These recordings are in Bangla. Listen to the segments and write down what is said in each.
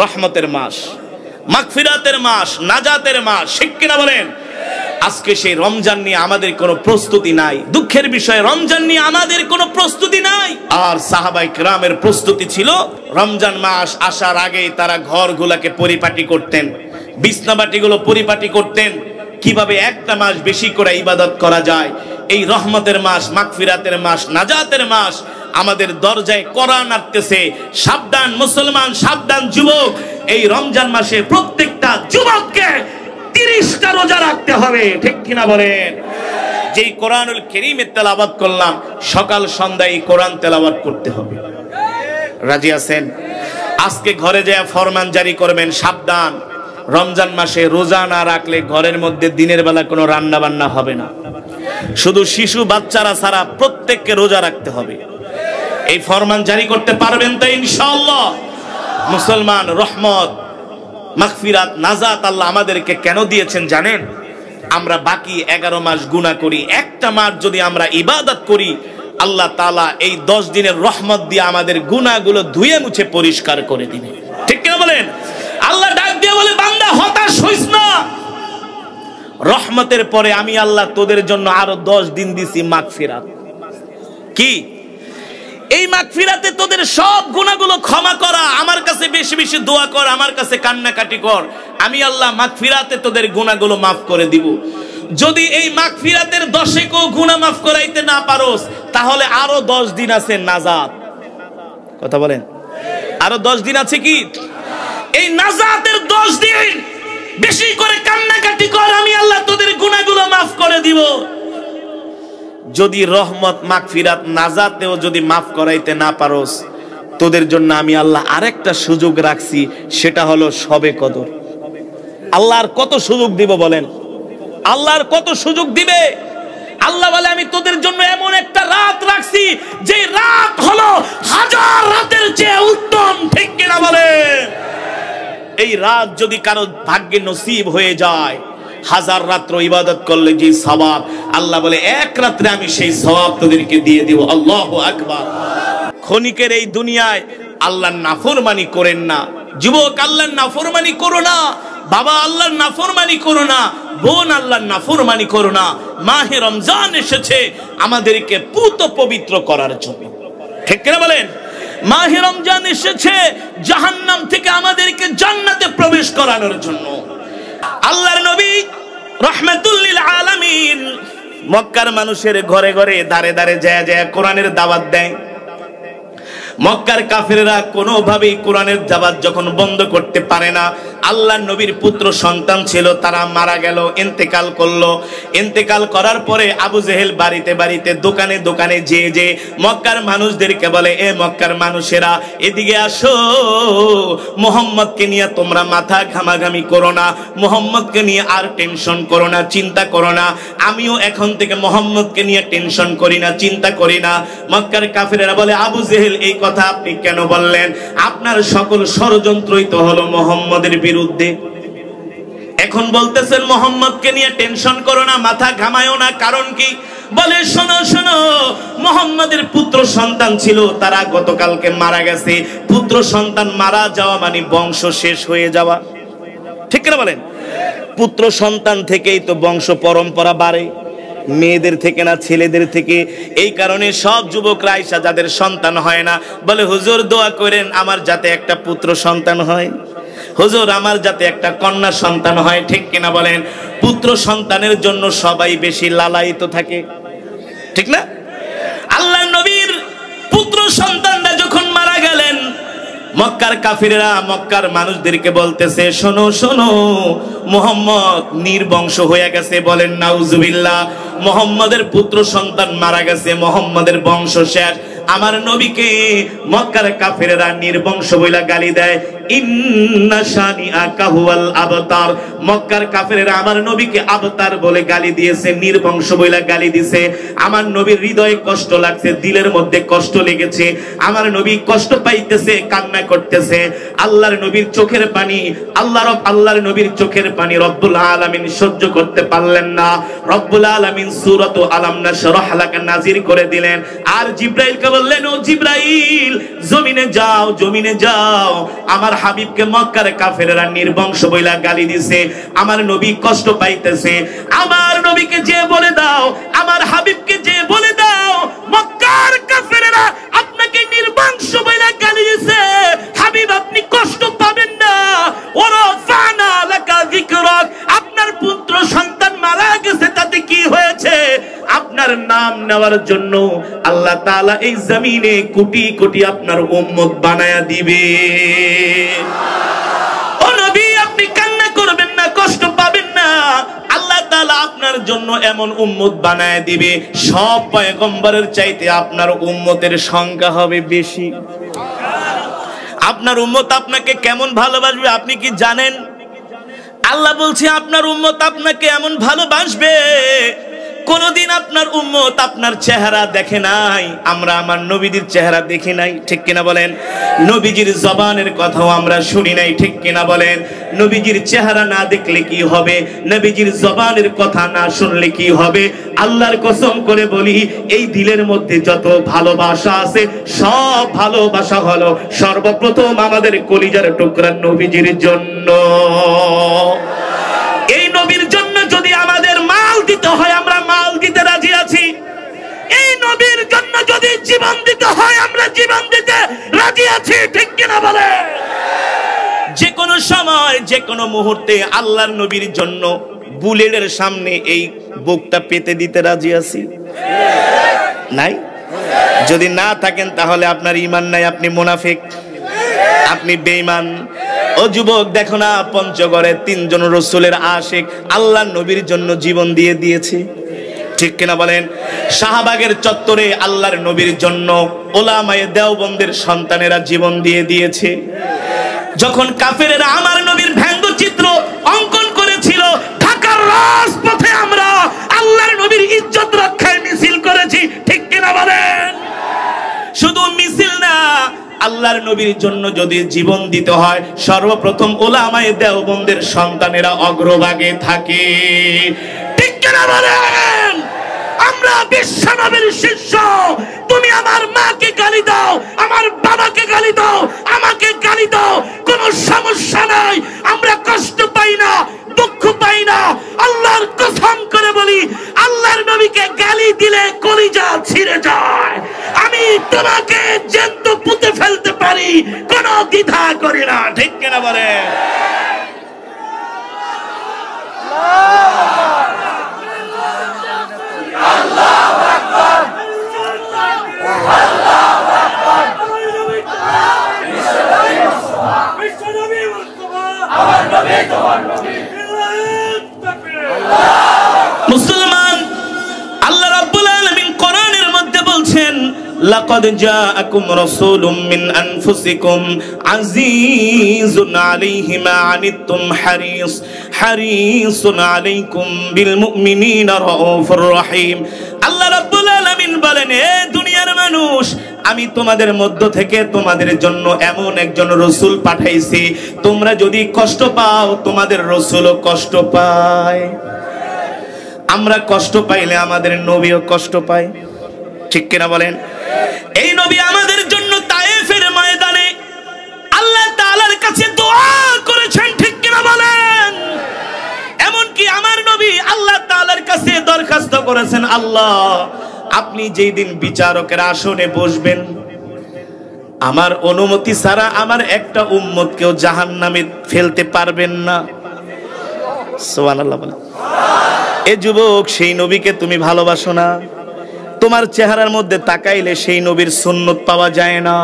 রহমতের মাস, মাগফিরাতের মাস, নাজাতের মাস, ঠিক কিনা বলেন? আজকে সেই রমজান নিয়ে আমাদের কোনো প্রস্তুতি নাই। দুঃখের বিষয়, রমজান নিয়ে আমাদের কোনো প্রস্তুতি নাই। আর সাহাবায়ে কেরামের প্রস্তুতি ছিল, রমজান মাস আসার আগেই তারা ঘরগুলোকে পরিপাটি করতেন, বিছনাবাটিগুলো পরিপাটি করতেন, কিভাবে একটা মাস বেশি করে ইবাদত করা যায়। এই রহমতের মাস, মাগফিরাতের মাস, নাজাতের মাস আমাদের দরজায় কোরআন আসতেছে। সাবধান মুসলমান, সাবধান যুবক, এই রমজান মাসে প্রত্যেকটা যুবককে 30টা রোজা রাখতে হবে, ঠিক কিনা বলেন? যেই কোরআনুল কারীমের তেলাওয়াত করলাম, সকাল সন্ধ্যায় কোরআন তেলাওয়াত করতে হবে। রাজি আছেন? আজকে ঘরে যায় ফরমান জারি করবেন, সাবধান, রমজান মাসে রোজা না রাখলে ঘরের মধ্যে দিনের বেলা কোনো রান্না বান্না হবে না। শুধু শিশু বাচ্চারা ছাড়া প্রত্যেককে রোজা রাখতে হবে। এই ফরমান জারি করতে পারবেন তো ইনশাআল্লাহ? মুসলমান, রহমত, মাগফিরাত, নাজাত আল্লাহ আমাদেরকে কেন দিয়েছেন জানেন? আমরা বাকি 11 মাস গুনাহ করি, একটা মাস যদি আমরা ইবাদত করি, আল্লাহ তাআলা এই 10 দিনের রহমত দিয়ে আমাদের গুনাহগুলো ধুয়ে মুছে পরিষ্কার করে দিবে, ঠিক কিনা বলেন? আল্লাহ ডাক দিয়ে বলে, বান্দা হতাশ হইস না, রহমতের পরে আমি আল্লাহ তোদের জন্য আরো 10 দিন দিছি মাগফিরাত। কি? এই মাগফিরাতে তোদের সব গুনাহগুলো ক্ষমা করা। আমার কাছে বেশি বেশি দোয়া কর, আমার কাছে কান্নাকাটি কর, আমি আল্লাহ মাগফিরাতে তোদের গুনাহগুলো মাফ করে দিব। যদি এই মাগফিরাতের 10 কেও গুনাহ মাফ করাইতে না পারোস, তাহলে আরো 10 দিন আছে নাজাত। কথা বলেন, আরো 10 দিন আছে কি? এই নাজাতের 10 দিন বেশি করে কান্নাকাটি কর, আমি আল্লাহ তোদের গুনাহগুলো মাফ করে দিব। যদি রহমত, মাগফিরাত, নাজাতেও যদি মাফ করাইতে না পারোস, তোদের জন্য আমি আল্লাহ আরেকটা সুযোগ রাখছি, সেটা হলো শবে কদর। আল্লাহর কত সুযোগ দিব বলেন? আল্লাহর কত সুযোগ দিবে? আল্লাহ বলে, আমি তোদের জন্য এমন একটা রাত রাখছি, যে রাত হলো 1000 রাতের চেয়ে উত্তম, ঠিক কিনা বলেন? এই রাত যদি কারো ভাগ্যে নসিব হয়ে যায়, 1000 রাত্র ইবাদত করলে যে সওয়াব, আল্লাহ বলে এক রাত্রে আমি সেই সওয়াব তোদেরকে দিয়ে দিব। আল্লাহু আকবার। ক্ষণিকের এই দুনিয়ায় আল্লাহর নাফরমানি করেন না। যুবক, আল্লাহর নাফরমানি করো না। বাবা, আল্লাহর নাফরমানি করো না। বোন, আল্লাহর নাফরমানি করো না। মাহে রমজান এসেছে আমাদেরকে পুত পবিত্র করার জন্য, ঠিক কিনা বলেন? মাহে রমজান এসেছে জাহান্নাম থেকে আমাদেরকে জান্নাতে প্রবেশ করানোর জন্য। আল্লাহর নবী রাহমাতুল লিল আলামিন মক্কার মানুষের ঘরে ঘরে দাঁড়ে দাঁড়ে যায় যায় কোরআনের দাওয়াত দেয়। মক্কার কাফেররা কোনোভাবেই কোরআনের দাওয়াত যখন বন্ধ করতে পারে না, আল্লাহর নবীর পুত্র সন্তান ছিল, তারা মারা গেল, ইন্তেকাল করলো। ইন্তেকাল করার পরে আবু জেহেল বাড়িতে বাড়িতে, দোকানে দোকানে যেয়ে যে মক্কার মানুষদেরকে বলে, এ মক্কার মানুষেরা এদিকে আসো, মুহাম্মদকে নিয়ে তোমরা মাথা ঘামাঘামি করো না, মুহাম্মদকে নিয়ে আর টেনশন করো না, চিন্তা করো না। আমিও এখন থেকে মুহাম্মদকে নিয়ে টেনশন করি না, চিন্তা করি না। মক্কার কাফেররা বলে, আবু জেহেল এই কথা আপনি কেন বললেন? আপনার সকল ষড়যন্ত্রই তো হলো মুহাম্মদের বিরুদ্ধে। এখন বলতেছেন মুহাম্মদকে নিয়ে টেনশন করো না, মাথা ঘামায়ও না, কারণ কি? বলে, শোনো শোনো, মুহাম্মদের পুত্র সন্তান ছিল, তারা গতকালকে মারা গেছে। পুত্র সন্তান মারা যাওয়া মানে বংশ শেষ হয়ে যাওয়া, ঠিক না বলেন? পুত্র সন্তান থেকেই তো বংশ পরম্পরা বাড়ে, মেয়েদের থেকে না, ছেলেদের থেকে। এই কারণে সব যুবকরা আইসা যাদের সন্তান হয় না বলে, হুজুর দোয়া করেন আমার যাতে একটা পুত্র সন্তান হয়, হুজুর আমার যাতে একটা কন্যা সন্তান হয়, ঠিক কিনা বলেন? পুত্র সন্তানের জন্য সবাই বেশি লালায়িত থাকে, ঠিক না? আল্লাহর নবীর পুত্র সন্তানরা যখন মারা গেলেন, মক্কার কাফিররা মক্কার মানুষদেরকে বলতেছে, শোনো শোনো, মুহাম্মদ নির্বংশ হয়ে গেছে। বলেন নাউজুবিল্লাহ। মুহাম্মদের পুত্র সন্তান মারা গেছে, মুহাম্মদের বংশ শেষ। আমার নবীকে মক্কার কাফেররা নির্বংশ বইলা গালি দেয়। ইন্না শানিআকা হুয়াল আবতার। মক্কার কাফেররা আমার নবীকে আবতার বলে গালি দিয়েছে, নির্বংশ বইলা গালি দিয়েছে। আমার নবীর হৃদয়ে কষ্ট লাগছে, দিলের মধ্যে কষ্ট লেগেছে। আমার নবী কষ্ট পাইতেছে, কান্না করতেছে। আল্লাহর নবীর চোখের পানি, আল্লাহর নবীর চোখের পানি রব্বুল আলামিন সহ্য করতে পারলেন না। রব্বুল আলামিন সূরাত আলাম নাশরাহ লাকা নাজির করে দিলেন। আর জিবরাইলকে বললেন, ও জিবরাইল, জমিনে যাও, জমিনে যাও, আমার হাবিবকে মক্কার কাফেররা নির্বংশ বইলা গালি দিছে, আমার নবী কষ্ট পাইতেছে, আমার নবীকে যে বলে দাও, আমার হাবিবকে যে বলে দাও, মক্কার কাফেররা আপনাকে নির্বংশ বইলা গালি দিছে, হাবিব আপনি কষ্ট পাবেন না। ওরাফানা লাকা যিকরাক, আপনার পুত্র সন্তান মারা গেছে, তাতে কি হয়েছে? আপনার নাম নেওয়ার জন্য আল্লাহ তাআলা এই জমিনে কোটি কোটি আপনার উম্মত বানায়া দিবে। ও নবী, আপনি কান্না করবেন না, কষ্ট পাবেন না, আল্লাহ তাআলা আপনার জন্য এমন উম্মত বানায়া দিবে, সব পয়গম্বরের চাইতে আপনার উম্মতের সংখ্যা হবে বেশি। আপনার উম্মত আপনাকে কেমন ভালোবাসবে আপনি কি জানেন? আল্লাহ বলছে আপনার উম্মত আপনাকে এমন ভালোবাসবে, কোনদিন আপনার উম্মত আপনার চেহারা দেখে নাই, আমরা আমার নবীজির চেহারা দেখি নাই, ঠিক কিনা বলেন? নবীজির জবানের কথাও আমরা শুনি নাই, ঠিক কিনা বলেন? নবীজির চেহারা না দেখলে কি হবে? নবীজির জবানের কথা না শুনলে কি হবে? আল্লাহর কসম করে বলি, এই দিলের মধ্যে যত ভালোবাসা আছে, সব ভালোবাসা হলো সর্বপ্রথম আমাদের কলিজার টুকরা নবীজির জন্য। এই নবীর জন্য যদি আমাদের মাল দিতে হয়, আমরা মাল দিতে রাজি আছি। এই নবীর জন্য যদি জীবন দিতে হয়, আমরা জীবন দিতে রাজি আছি, ঠিক কিনা বলে? যে কোনো সময়, যে কোনো মুহূর্তে আল্লাহর নবীর জন্য বুলেটের সামনে এই বুকটা পেতে দিতে রাজি আছি, নাই? যদি না থাকেন তাহলে আপনার ঈমান নাই, আপনি মুনাফিক, আপনি বেঈমান। ও যুবক, দেখো না, পঞ্চগড়ে 3 জন রাসূলের আশিক আল্লাহর নবীর জন্য জীবন দিয়ে দিয়েছে, ঠিক কিনা বলেন? শাহবাগের চত্বরে আল্লাহর নবীর জন্য ওলামায়ে দেওবন্দের সন্তানেরা জীবন দিয়ে দিয়েছে। যখন কাফেরেরা আমার নবীর ব্যঙ্গচিত্র অঙ্কন করেছিল, ঢাকার রাজপথে আমরা আল্লাহর নবীর ইজ্জত রক্ষায় মিছিল করেছি, ঠিক কিনা বলেন? শুধু মিছিল না, আল্লাহর নবীর জন্য যদি জীবন দিতে হয়, সর্বপ্রথম ওলামায়ে দেওবন্দের সন্তানেরা অগ্রভাগে থাকে, ঠিক কিনা বলেন? আমরা বিশ্বনবীর শিষ্য, তুমি আমার মাকে গালি দাও, আমার বাবাকে গালি দাও, আমাকে গালি দাও, কোনো সমস্যা নাই, আমরা কষ্ট পাই না, দুঃখ পাই না। আল্লাহর কসম করে বলি, আল্লাহর নবীকে গালি দিলে কলিজা ছিঁড়ে যায়। আমি তোমাকে জ্যান্ত পুঁতে ফেলতে পারি, কোনো দ্বিধা করি না, ঠিক কিনা বলে? আল্লাহু আকবার, আল্লাহু আকবার, বিশ্বনবী মুস্তাফা, আমার নবী তোমার নবী। মুসলমান, আল্লাহ রাব্বুল আলামিন কোরআনের মধ্যে বলছেন, লাকাদ জাআকুম রাসূলুম মিন আনফুসিকুম আজিজুন আলাইহি মা আনিতুম হারিসুন আলাইকুম বিল মুমিনিনা রাউফুর রহিম। আল্লাহ রাব্বুল আলামিন বলেন, হে দুনিয়ার মানুষ, আমি তোমাদের মধ্য থেকে তোমাদের জন্য এমন একজন রাসূল পাঠাইছি, তোমরা যদি কষ্ট পাও, তোমাদের রাসূলও কষ্ট পায়। আমরা কষ্ট পাইলে আমাদের নবীও কষ্ট পায়, ঠিক কিনা বলেন? এই নবী আমাদের জন্য তায়েফের ময়দানে আল্লাহ তাআলার কাছে দোয়া করেছেন, ঠিক কিনা বলেন? এমনকি আমার নবী আল্লাহ তাআলার কাছে দরখাস্ত করেছেন, আল্লাহ, আপনি যেই দিন বিচারকের আসনে বসবেন, আমার অনুমতি ছাড়া আমার একটা উম্মতকেও জাহান্নামে ফেলতে পারবেন না। সুবহানাল্লাহ বলেন। এ যুবক, সেই নবীকে তুমি ভালোবাসো না? তোমার চেহারার মধ্যে তাকাইলে সেই নবীর সুন্নত পাওয়া যায় না,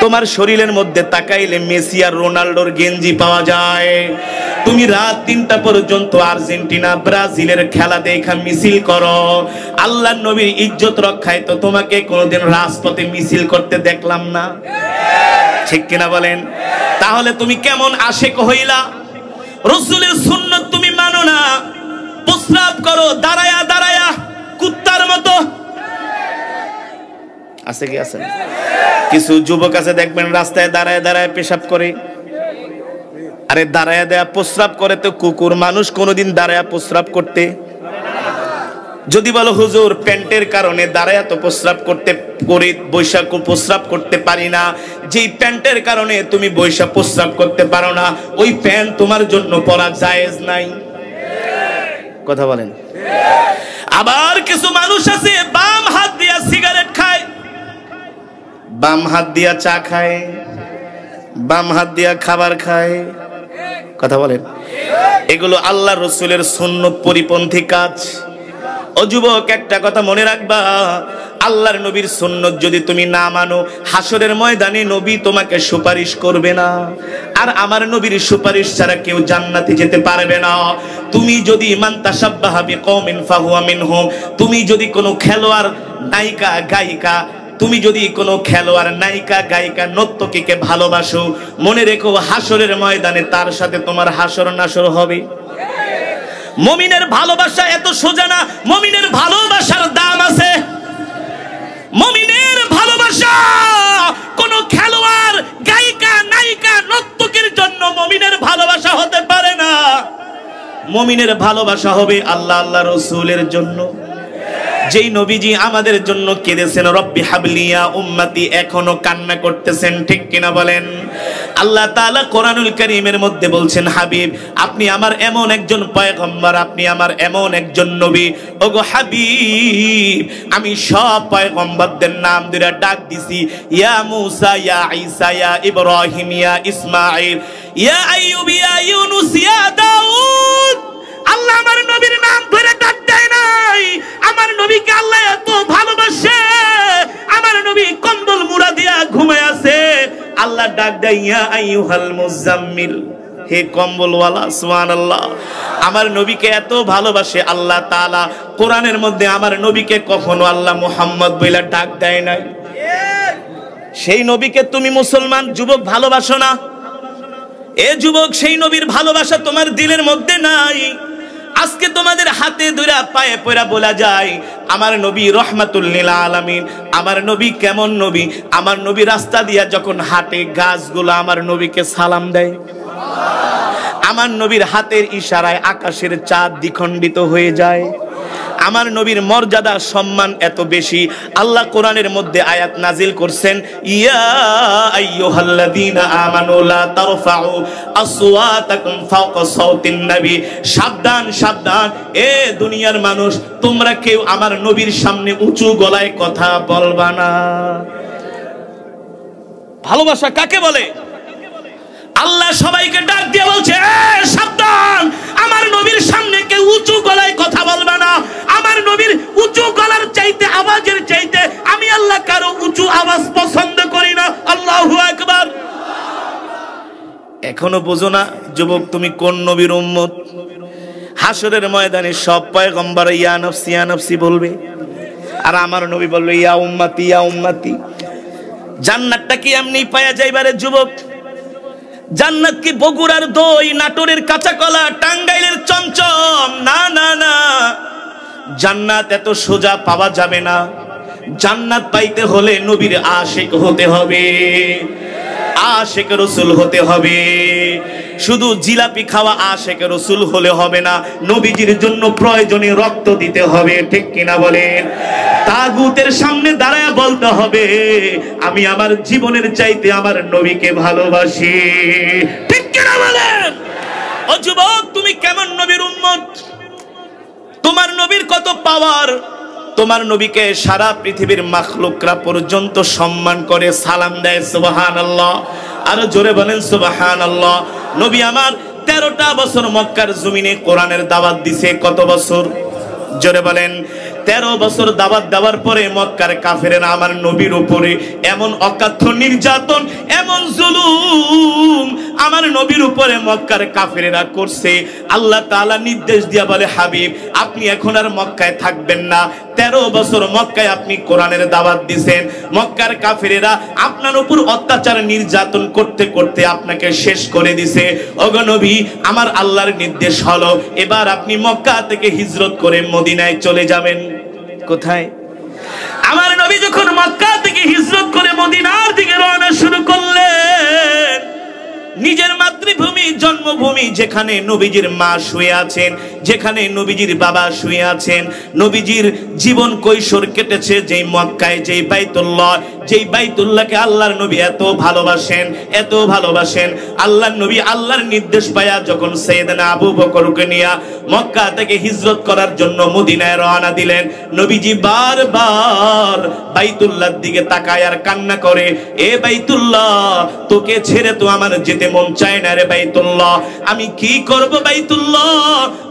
তোমার শরীরের মধ্যে তাকাইলে মেসি আর রোনাল্ডোর গেঞ্জি পাওয়া যায়। তুমি রাত 3টা পর্যন্ত আর্জেন্টিনা ব্রাজিলের খেলা দেখা মিছিল করো, আল্লাহর নবীর ইজ্জত রক্ষায় তো তোমাকে কোনোদিন রাজপথে মিছিল করতে দেখলাম না, ঠিক কিনা বলেন? তাহলে তুমি কেমন আশেক হইলা? রাসূলের সুন্নত তুমি মানো না, প্রস্রাব করো দাঁড়ায়া দাঁড়ায়া কুত্তার মতো। আছে কি আছে? কিছু যুবক আছে দেখবেন রাস্তায় দাঁড়ায় দাঁড়ায় পেশাব করে। আরে দাঁড়ায় দেয়া প্রস্রাব করে তো কুকুর, মানুষ কোনোদিন দাঁড়ায় প্রস্রাব করতে যদি বলো হুজুর প্যান্টের কারণে দাঁড়ায় তো প্রস্রাব করতে করে বৈশাখ প্রস্রাব করতে পারি না, যেই প্যান্টের কারণে তুমি বৈশাখ প্রস্রাব করতে পারো না ওই প্যান্ট তোমার জন্য পরা জায়েজ নাই। কথা বলেন। আবার কিছু মানুষ আছে বাম হাত দিয়া সিগারেট খায়, বাম হাত দিয়া চা খায়, বাম হাত দিয়া খাবার খায়। কথা বলেন। এগুলো আল্লাহ রসুলের সুন্নত পরিপন্থী কাজ। ও যুবক, একটা কথা মনে রাখবা, আল্লাহর নবীর সুন্নত যদি তুমি না মানো, হাসরের ময়দানে নবী তোমাকে সুপারিশ করবে না। আর আমার নবীর সুপারিশ ছাড়া কেউ জান্নাতে যেতে পারবে না। তুমি যদি মান তাশাব্বাহা বিকওমিন ফাহুয়া মিনহুম, তুমি যদি কোনো খেলোয়াড়, নায়িকা, গায়িকা, তুমি যদি কোনো খেলোয়াড়, নায়িকা, গায়িকা, নর্তকীকে ভালোবাসো, মনে রেখো হাসরের ময়দানে তার সাথে তোমার হাসর নাসর হবে। মুমিনের ভালোবাসা এত সোজা না, মুমিনের ভালোবাসার দাম আছে। মুমিনের ভালোবাসা কোন খেলোয়াড়, গায়িকা, নায়িকা, নর্তকীর জন্য মুমিনের ভালোবাসা হতে পারে না। মুমিনের ভালোবাসা হবে আল্লাহ আল্লাহ রাসূলের জন্য। যেই নবীজি আমাদের জন্য কেঁদেছেন রব্বি হাবলিয়া উম্মতি, এখনো কান্না করতেছেন, ঠিক কিনা বলেন? আল্লাহ তাআলা কোরআনুল কারীমের মধ্যে বলছেন, হাবিব আপনি আমার এমন একজন পয়গম্বর, আপনি আমার এমন একজন নবী। ওগো হাবিব, আমি সব পয়গম্বরদের নাম ধরে ডাক দিছি, ইয়া মূসা, ইয়া ঈসা, ইয়া ইব্রাহিম, ইয়া ইসমাঈল, ইয়া আইয়ুব, ইয়া ইউনুস, ইয়া দাউদ। আল্লাহ আমার নবীর নাম ধরে ডাক দেয় নাই। আমার নবীকে আল্লাহ এত ভালোবাসে, আমার নবী কম্বল মুড়া দিয়া ঘুমায় আছে, আল্লাহ ডাক দেয় ইয়া আইয়ুহাল মুজাম্মিল, হে কম্বলওয়ালা। সুবহানাল্লাহ। আমার নবীকে এত ভালোবাসে আল্লাহ তাআলা, কোরআনের মধ্যে আমার নবীকে কখনো আল্লাহ মুহাম্মদ বইলা ডাক দেয় নাই। সেই নবীকে তুমি মুসলমান যুবক ভালোবাসো না? এ যুবক, সেই নবীর ভালোবাসা তোমার দিলের মধ্যে নাই। আজকে তোমাদের হাতে ধরে পায়ে পড়া বলা যায় আমার নবী রহমাতুল লিল আলামিন। আমার নবী কেমন নবী? আমার নবী রাস্তা দিয়া যখন হাঁটে, গাছগুলো আমার নবীকে সালাম দেয়। আমার নবীর হাতের ইশারায় আকাশের চাঁদ দ্বিখণ্ডিত হয়ে যায়। আমার নবীর মর্যাদা সম্মান এত বেশি, আল্লাহ কোরআনের মধ্যে আয়াত নাজিল করছেন, ইয়া আইয়ুহাল্লাযীনা আমানু লা তারফাউ আসওয়াতাকুম ফাওকা সাওতিন নবী। সাবধান সাবধান, এ দুনিয়ার মানুষ, তোমরা কেউ আমার নবীর সামনে উঁচু গলায় কথা বলবা না। ভালোবাসা কাকে বলে? আল্লাহ সবাইকে ডাক দিয়ে বলছে, সাবধান, আমার নবীর সামনে কেউ উঁচু গলায় কথা বলবে না। আমার নবীর উঁচু গলার চাইতে, আওয়াজের চাইতে আমি আল্লাহ কারো উঁচু আওয়াজ পছন্দ করি না। আল্লাহু আকবার। এখনো বুঝো না যুবক তুমি কোন নবীর উম্মত? হাসরের ময়দানে সব পয়গম্বর ইয়া নফসি ইয়া নফসি বলবে, আর আমার নবী বলবে ইয়া উম্মতি ইয়া উম্মতি। জান্নাতটা কি এমনি পাওয়া যাইবারে যুবক? জান্নাত কি বগুড়ার দই, নাটোরের কাঁচা কলা, টাঙ্গাইলের চমচম? না না না, জান্নাত এত সোজা পাওয়া যাবে না। জান্নাত পাইতে হলে নবীর আশিক হতে হবে, আশিক রাসূল হতে হবে। শুধু জিলাপি খাওয়া আশিক রাসূল হলে হবে না, নবীজির জন্য প্রয়োজনে রক্ত দিতে হবে, ঠিক কিনা বলেন? তাগুতের সামনে দাঁড়ায় বলতে হবে, আমি আমার জীবনের চাইতে আমার নবীকে ভালোবাসি, ঠিক কিনা বলেন? ও যুবক, তুমি কেমন নবীর উম্মত? তোমার নবীর কত পাওয়ার! তোমার নবীকে সারা পৃথিবীর মাখলুকরা পর্যন্ত সম্মান করে, সালাম দেয়। সুবহানাল্লাহ। আরো জোরে বলেন সুবহানাল্লাহ। নবী আমার 13টা বছর মক্কার জমিনে কোরআনের দাওয়াত দিছে। কত বছর? জোরে বলেন। 13 বছর দাওয়াত দেওয়ার পরে মক্কার কাফেরেরা আমার নবীর উপরে এমন অকাথ্য নির্যাতন, এমন জুলুম আমার নবীর উপরে মক্কার কাফেরেরা করছে। আল্লাহ তাআলা নির্দেশ দিয়া বলে, হাবিব আপনি এখন আর মক্কায় থাকবেন না। 13 বছর মক্কায় আপনি কোরআনের দাওয়াত দিবেন, মক্কার কাফেরেরা আপনার উপর অত্যাচার নির্যাতন করতে করতে আপনাকে শেষ করে দিছে। ওগো নবী, আমার আল্লাহর নির্দেশ হলো এবার আপনি মক্কা থেকে হিজরত করে মদিনায় চলে যাবেন। কোথায়? আমার নবী যখন মক্কা থেকে হিজরত করে মদিনার দিকে রওনা শুরু করলেন, নিজের মাতৃভূমি, জন্মভূমি, যেখানে নবীজির মা শুয়ে আছেন, যেখানে নবীজির বাবা শুয়ে আছেন। নবীজির জীবন কৈশোর কেটেছে যেই মক্কায়, যেই বাইতুল্লাহ, যেই বাইতুল্লাহকে আল্লাহর নবী এত ভালোবাসেন, এত ভালোবাসেন। আল্লাহর নবী আল্লাহর নির্দেশ পায়া যখন সাইয়েদনা আবু বকরকে নিয়ে মক্কা থেকে হিজরত করার জন্য মদিনায় রওনা দিলেন, নবীজি বারবার বাইতুল্লাহর দিকে তাকায় আর কান্না করে, এ বাইতুল্লাহ, তোকে ছেড়ে তো আমার যেতে মন চায় না রে বাইতুল্লাহ, আমি কি করব বাইতুল্লাহ?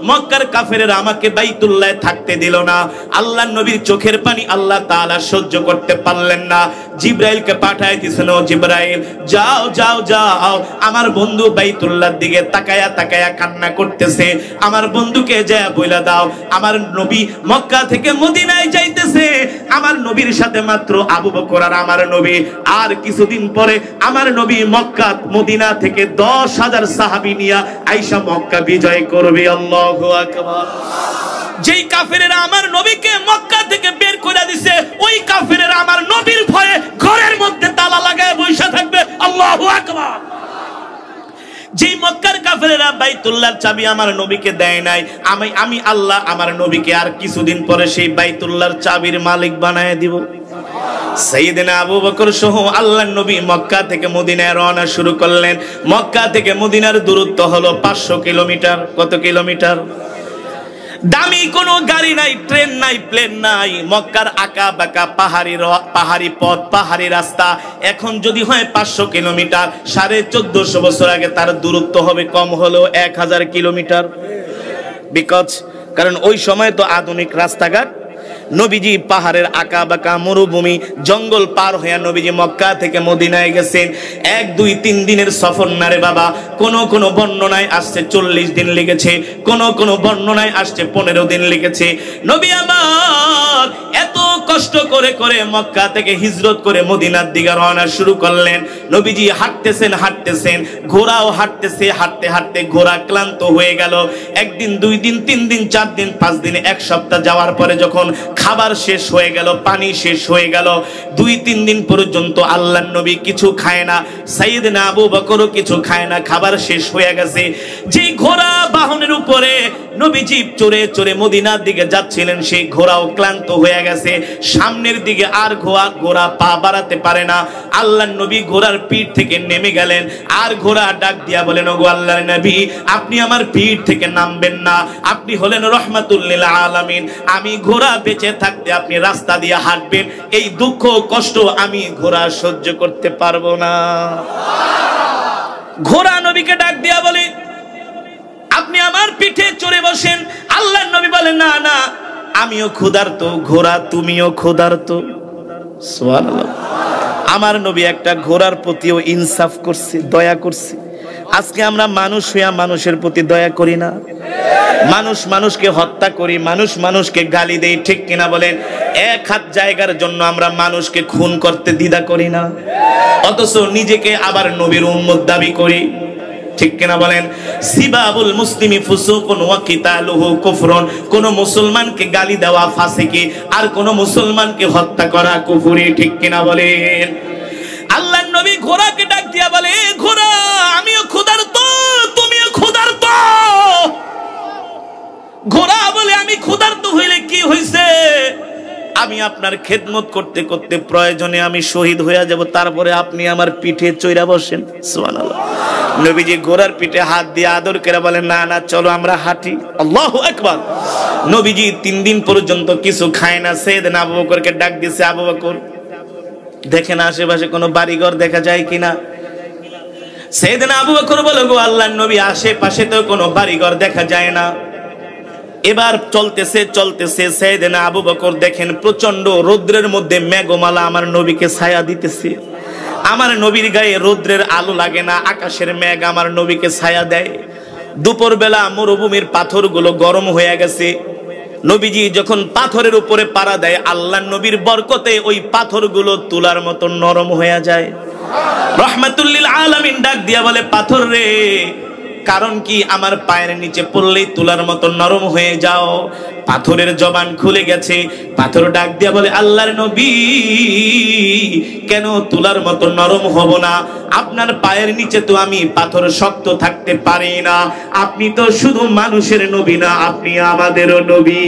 মক্কার কাফেরেরা আমাকে বাইতুল্লাহে থাকতে দিল না। আল্লাহর নবীর চোখের পানি আল্লাহ তাআলা সহ্য করতে পারলেন না। জিবরাইলকে পাঠায় দিয়েছেন, ও জিবরাইল, যাও যাও যাও, আমার বন্ধু বাইতুল্লাহর দিকে তাকায়া তাকায়া কান্না করতেছে, আমার বন্ধুকে যা বইলা দাও আমার নবী মক্কা থেকে মদিনায় যাইতেছে, আমার নবীর সাথে মাত্র আবু বকর আর আমার নবী, আর কিছুদিন পরে আমার নবী মক্কা মদিনা থেকে 10,000 সাহাবী নিয়ে আইসা মক্কা বিজয় করবে। আল্লাহু আকবার। যেই কাফেরেরা আমার নবীকে মক্কা থেকে বের করে দিছে, ওই কাফেরেরা আমার নবীর ভয়ে ঘরের মধ্যে তালা লাগায় বসে থাকবে। আল্লাহু আকবার। যেই মক্কার কাফেরেরা বাইতুল্লাহর চাবি আমার নবীকে দেয় নাই, আমি আল্লাহ আমার নবীকে আর কিছুদিন পরে সেই বাইতুল্লাহর চাবির মালিক বানায় দিব। সাইয়েদনা আবু বকর সহ আল্লাহর নবী মক্কা থেকে মদিনায় রওনা শুরু করলেন। মক্কা থেকে মদিনার দূরত্ব হলো 500 কিলোমিটার। কত কিলোমিটার? দামি কোনো গাড়ি নাই, ট্রেন নাই, প্লেন নাই, মক্কার আঁকা বাঁকা পাহাড়ি পথ, পাহাড়ি রাস্তা। এখন যদি হয় 500 কিলোমিটার, 1450 বছর আগে তার দূরত্ব হবে কম হলেও 1000 কিলোমিটার। কারণ ওই সময় তো আধুনিক রাস্তাঘাট। নবীজি পাহাড়ের আঁকা বাঁকা মরুভূমি জঙ্গল পার হয়ে নবীজি মক্কা থেকে মদিনায় গেছেন। 1, 2, 3 দিনের সফর না রে বাবা। কোন বর্ণনায় আসছে 40 দিন লেগেছে, কোন বর্ণনায় আসছে 15 দিন লেগেছে। নবী আমার এত কষ্ট করে করে মক্কা থেকে হিজরত করে মদিনার দিকে রওনা শুরু করলেন। নবীজি হাঁটতেছেন, ঘোড়াও হাঁটতেছে, হাঁটতে হাঁটতে ঘোড়া ক্লান্ত হয়ে গেল। 1 দিন, 2 দিন, 3 দিন, 4 দিন, 5 দিন, 1 সপ্তাহ যাওয়ার পরে যখন খাবার শেষ হয়ে গেল, পানি শেষ হয়ে গেল, 2-3 দিন পর্যন্ত আল্লাহর নবী কিছু খায় না, সাইয়েদনা আবু বকরও কিছু খায় না, খাবার শেষ হয়ে গেছে। যে ঘোড়া বাহনের উপরে নবীজি চড়ে চড়ে মদিনার দিকে যাচ্ছিলেন, সেই ঘোড়াও ক্লান্ত হয়ে গেছে। সামনের দিকে আর ঘোড়া পা বাড়াতে পারে না। আল্লাহর নবী ঘোড়ার পিঠ থেকে নেমে গেলেন। আর ঘোড়া ডাক দিয়া বলেন, ওগো আল্লাহর নবী, আপনি আমার পিঠ থেকে নামবেন না, আপনি হলেন রহমাতুল লিল আলামিন। আমি ঘোড়া বেঁচে থাকতে আপনি রাস্তা দিয়ে হাঁটবেন, এই দুঃখ কষ্ট আমি ঘোড়া সহ্য করতে পারবো না। ঘোড়া নবীকে ডাক দিয়া বলে, আপনি আমার পিঠে চড়ে বসেন। আল্লাহর নবী বলেন, না না, আমিও ক্ষুধার্ত, ঘোড়া তুমিও ক্ষুধার্ত। সুবহানাল্লাহ। আমার নবী একটা ঘোড়ার প্রতিও ইনসাফ করছে, দয়া করছে। আজকে আমরা মানুষ হইয়া মানুষের প্রতি দয়া করি না, মানুষ মানুষকে হত্যা করি, মানুষ মানুষকে গালি দেই, ঠিক কিনা বলেন? 1 হাত জায়গার জন্য আমরা মানুষকে খুন করতে দ্বিধা করি না, অথচ নিজেকে আবার নবীর উম্মত দাবি করি, ঠিক কিনা বলেন? সিবাবুল মুসলিমি ফুসুকুন ওয়া কিতালুহু কুফরুন। কোন মুসলমানকে গালি দেওয়া ফাসিকি, আর কোন মুসলমানকে হত্যা করা কুফরি, ঠিক কিনা বলেন? আল্লাহর নবী ঘোড়াকে ডাক দিয়া বলে, ঘোড়া, আমিও ক্ষুধার্ত, তুমিও ক্ষুধার্ত। ঘোড়া বলে, আমি ক্ষুধার্ত হইলে কি হইছে? আমি আপনার খেদমত করতে করতে প্রয়োজনে আমি শহীদ হয়ে যাব, তারপরে আপনি আমার পিঠে চড়া বসেন। সুবহানাল্লাহ। নবীজি ঘোড়ার পিঠে হাত দিয়ে আদর করে বলেন, না না, চলো আমরা হাঁটি। আল্লাহু আকবার। নবীজি 3 দিন পর্যন্ত কিছু খায় না। সাইয়েদনা আবু বকরকে ডাক দিয়েছে, আবু বকর, দেখেন আশেপাশে কোনো বাড়িঘর দেখা যায় কিনা। সাইয়েদনা আবু বকর বলে, গো আল্লাহর নবী, আশেপাশে তো কোনো বাড়িঘর দেখা যায় না। এবার চলতেছে সাইয়েদনা আবু বকর দেখেন প্রচন্ড রৌদ্রের মধ্যে মেঘমালা আমার নবীকে ছায়া দিতেছে। আমার নবীর গায়ে রৌদ্রের আলো লাগে না, আকাশের মেঘ আমার নবীকে ছায়া দেয়। দুপুর বেলা মরুভূমির পাথরগুলো গরম হয়ে গেছে। নবীজি যখন পাথরের উপরে পাড়া দেয়, আল্লাহর নবীর বরকতে ওই পাথরগুলো তুলার মতো নরম হয়ে যায়। রহমাতুল লিল আলামিন ডাক দিয়া বলে, পাথর রে, কারণ কি আমার পায়ের নিচে পড়লেই তুলার মতো নরম হয়ে যাও। পাথরের জবান খুলে গেছে। পাথর ডাক দিয়া বলে, আল্লাহর নবী, কেন তুলার মতো নরম হব না? আপনার পায়ের নিচে তো আমি পাথর শক্ত থাকতে পারি না। আপনি তো শুধু মানুষের নবী না, আপনি আমাদেরও নবী।